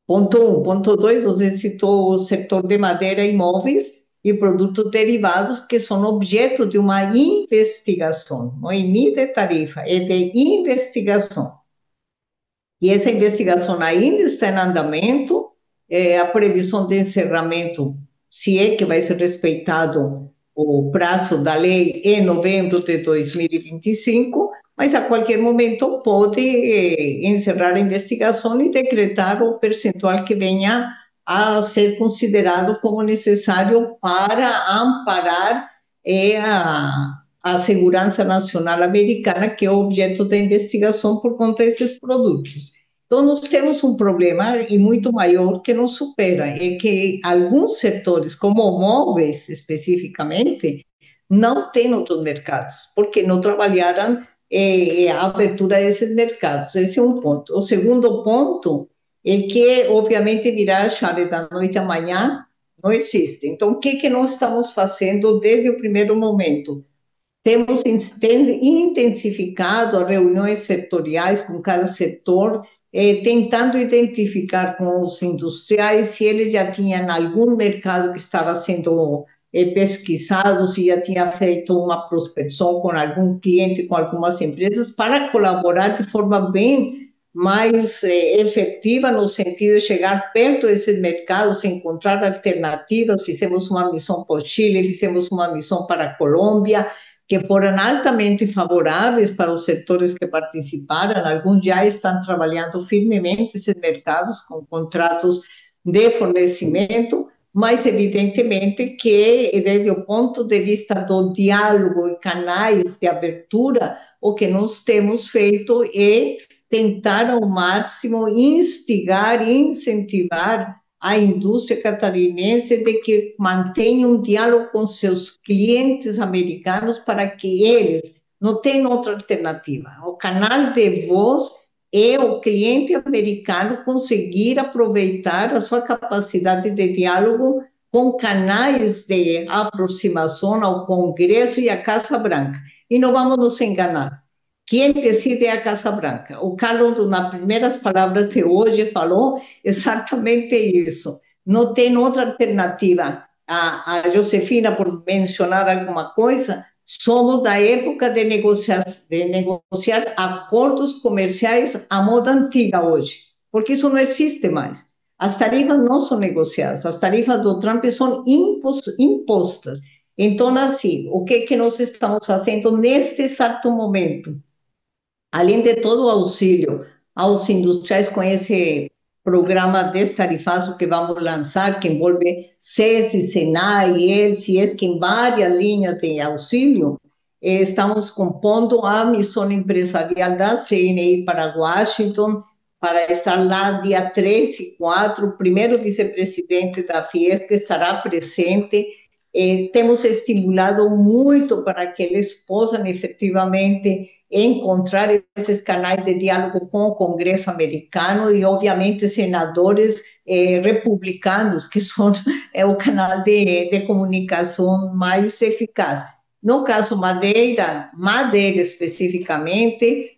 Ponto um. Ponto dois, você citou o setor de madeira e móveis e produtos derivados que são objeto de uma investigação, não é nem de tarifa, é de investigação. E essa investigação ainda está em andamento, a previsão de encerramento, se é que vai ser respeitado o prazo da lei, em novembro de 2025, mas a qualquer momento pode encerrar a investigação e decretar o percentual que venha a ser considerado como necessário para amparar a segurança nacional americana, que é o objeto da investigação por conta desses produtos. Então, nós temos um problema e muito maior que nos supera, é que alguns setores, como móveis especificamente, não têm outros mercados, porque não trabalharam a abertura desses mercados. Esse é um ponto. O segundo ponto é que, obviamente, virar a chave da noite à manhã não existe. Então, o que nós estamos fazendo desde o primeiro momento? Temos intensificado as reuniões setoriais com cada setor, tentando identificar com os industriais se eles já tinham algum mercado que estava sendo pesquisado, se já tinha feito uma prospecção com algum cliente, com algumas empresas, para colaborar de forma bem mais efetiva, no sentido de chegar perto desses mercados, encontrar alternativas. Fizemos uma missão para o Chile, fizemos uma missão para a Colômbia, que foram altamente favoráveis para os setores que participaram. Alguns já estão trabalhando firmemente esses mercados com contratos de fornecimento, mas evidentemente que, desde o ponto de vista do diálogo e canais de abertura, o que nós temos feito é tentar ao máximo instigar e incentivar a indústria catarinense de que mantenha um diálogo com seus clientes americanos para que eles não tenham outra alternativa. O canal de voz é o cliente americano conseguir aproveitar a sua capacidade de diálogo com canais de aproximação ao Congresso e à Casa Branca. E não vamos nos enganar. Quem decide é a Casa Branca. O Carlos, nas primeiras palavras de hoje, falou exatamente isso. Não tem outra alternativa. A Josefina, por mencionar alguma coisa, somos da época de negociar acordos comerciais à moda antiga hoje, porque isso não existe mais. As tarifas não são negociadas, as tarifas do Trump são impostas. Então, assim, o que nós estamos fazendo neste exato momento? Além de todo o auxílio aos industriais com esse programa destarifaço que vamos lançar, que envolve SESI, SENAI, ELSE, que em várias linhas de auxílio, estamos compondo a missão empresarial da CNI para Washington, para estar lá dia 3 e 4, o primeiro vice-presidente da Fiesc estará presente. Temos estimulado muito para que eles possam efetivamente encontrar esses canais de diálogo com o Congresso americano e, obviamente, senadores republicanos, que são o canal de comunicação mais eficaz. No caso Madeira especificamente,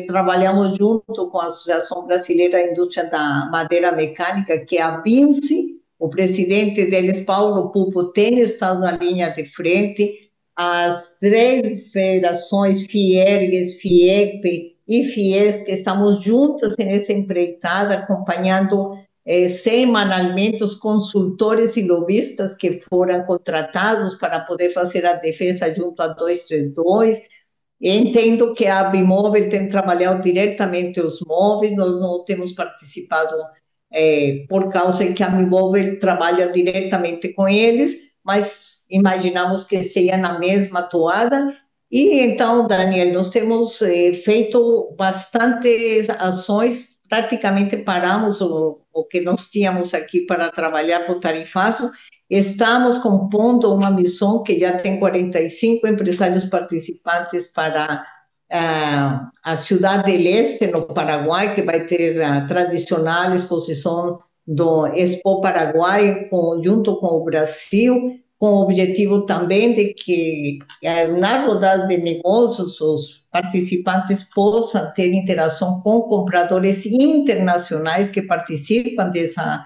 trabalhamos junto com a Associação Brasileira da Indústria da Madeira Mecânica, que é a BINSE. O presidente deles, Paulo Pupo, tem estado na linha de frente. As três federações, Fiergues, FIEP e Fiesc, estamos juntas nessa empreitada, acompanhando semanalmente os consultores e lobistas que foram contratados para poder fazer a defesa junto a 232. Entendo que a Bimóvel tem trabalhado diretamente os móveis, nós não temos participado por causa que a Bimóvel trabalha diretamente com eles, mas imaginamos que seja na mesma toada. E então, Daniel, nós temos feito bastantes ações, praticamente paramos o que nós tínhamos aqui para trabalhar com o tarifaço. Estamos compondo uma missão que já tem 45 empresários participantes para a Cidade del Este, no Paraguai, que vai ter a tradicional exposição do Expo Paraguai, junto com o Brasil, com o objetivo também de que, na rodada de negócios, os participantes possam ter interação com compradores internacionais que participam dessa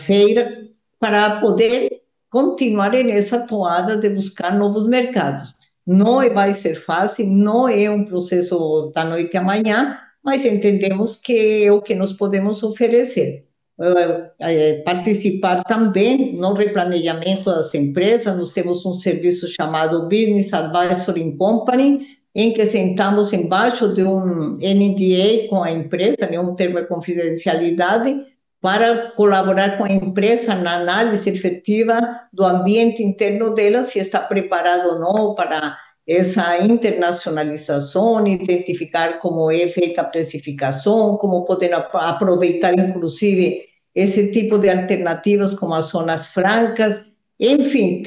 feira, para poder continuar nessa toada de buscar novos mercados. Não vai ser fácil, não é um processo da noite à manhã, mas entendemos que é o que nós podemos oferecer. Participar também no replanejamento das empresas. Nós temos um serviço chamado Business Advisory Company, em que sentamos embaixo de um NDA com a empresa, um termo de confidencialidade, para colaborar com a empresa na análise efetiva do ambiente interno dela, se está preparado ou não para essa internacionalização, identificar como é feita a precificação, como podem aproveitar, inclusive, esse tipo de alternativas como as zonas francas. Enfim,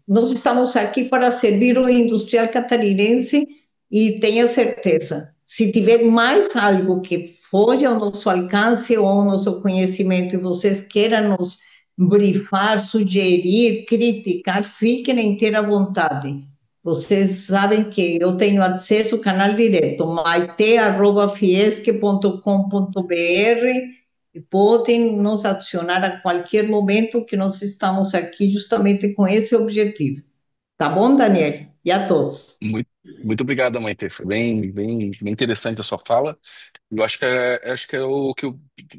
nós estamos aqui para servir o industrial catarinense e tenha certeza, se tiver mais algo que foge ao nosso alcance ou ao nosso conhecimento e vocês queiram nos brifar, sugerir, criticar, fiquem inteira vontade. Vocês sabem que eu tenho acesso ao canal direto, maite@fiesc.com.br, e podem nos acionar a qualquer momento que nós estamos aqui justamente com esse objetivo. Tá bom, Daniel? E a todos.
Muito, muito obrigado, Maite. Foi bem interessante a sua fala. Eu acho que é o que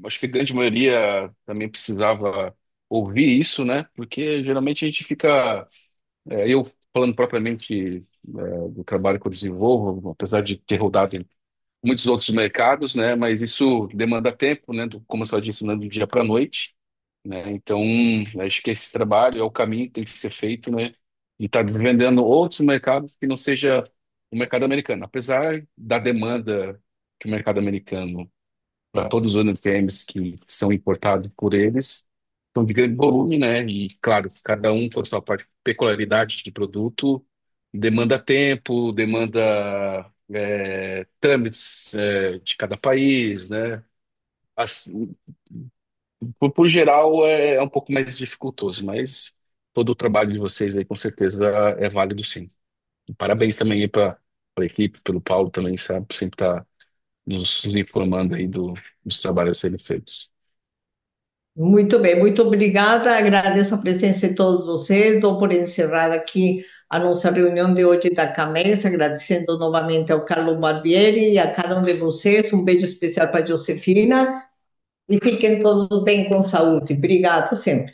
acho que a grande maioria também precisava ouvir isso, né? Porque geralmente a gente fica, eu falando propriamente, do trabalho que eu desenvolvo, apesar de ter rodado em muitos outros mercados, né? Mas isso demanda tempo, né? Como eu só disse, não é do dia para a noite, né? Então, acho que esse trabalho é o caminho que tem que ser feito, né? E estar desvendando outros mercados que não seja o mercado americano, apesar da demanda que o mercado americano para todos os games que são importados por eles são de grande volume, né? E claro, cada um com a sua peculiaridade de produto demanda tempo, demanda trâmites de cada país, né? As- por geral é um pouco mais dificultoso, mas todo o trabalho de vocês aí com certeza é válido sim. E parabéns também aí para a equipe, pelo Paulo também, sabe? Por sempre estar nos informando aí dos trabalhos a serem feitos.
Muito bem, muito obrigada. Agradeço a presença de todos vocês. Dou por encerrada aqui a nossa reunião de hoje da CAMES, agradecendo novamente ao Carlos Barbieri e a cada um de vocês. Um beijo especial para a Josefina e fiquem todos bem com saúde. Obrigada sempre.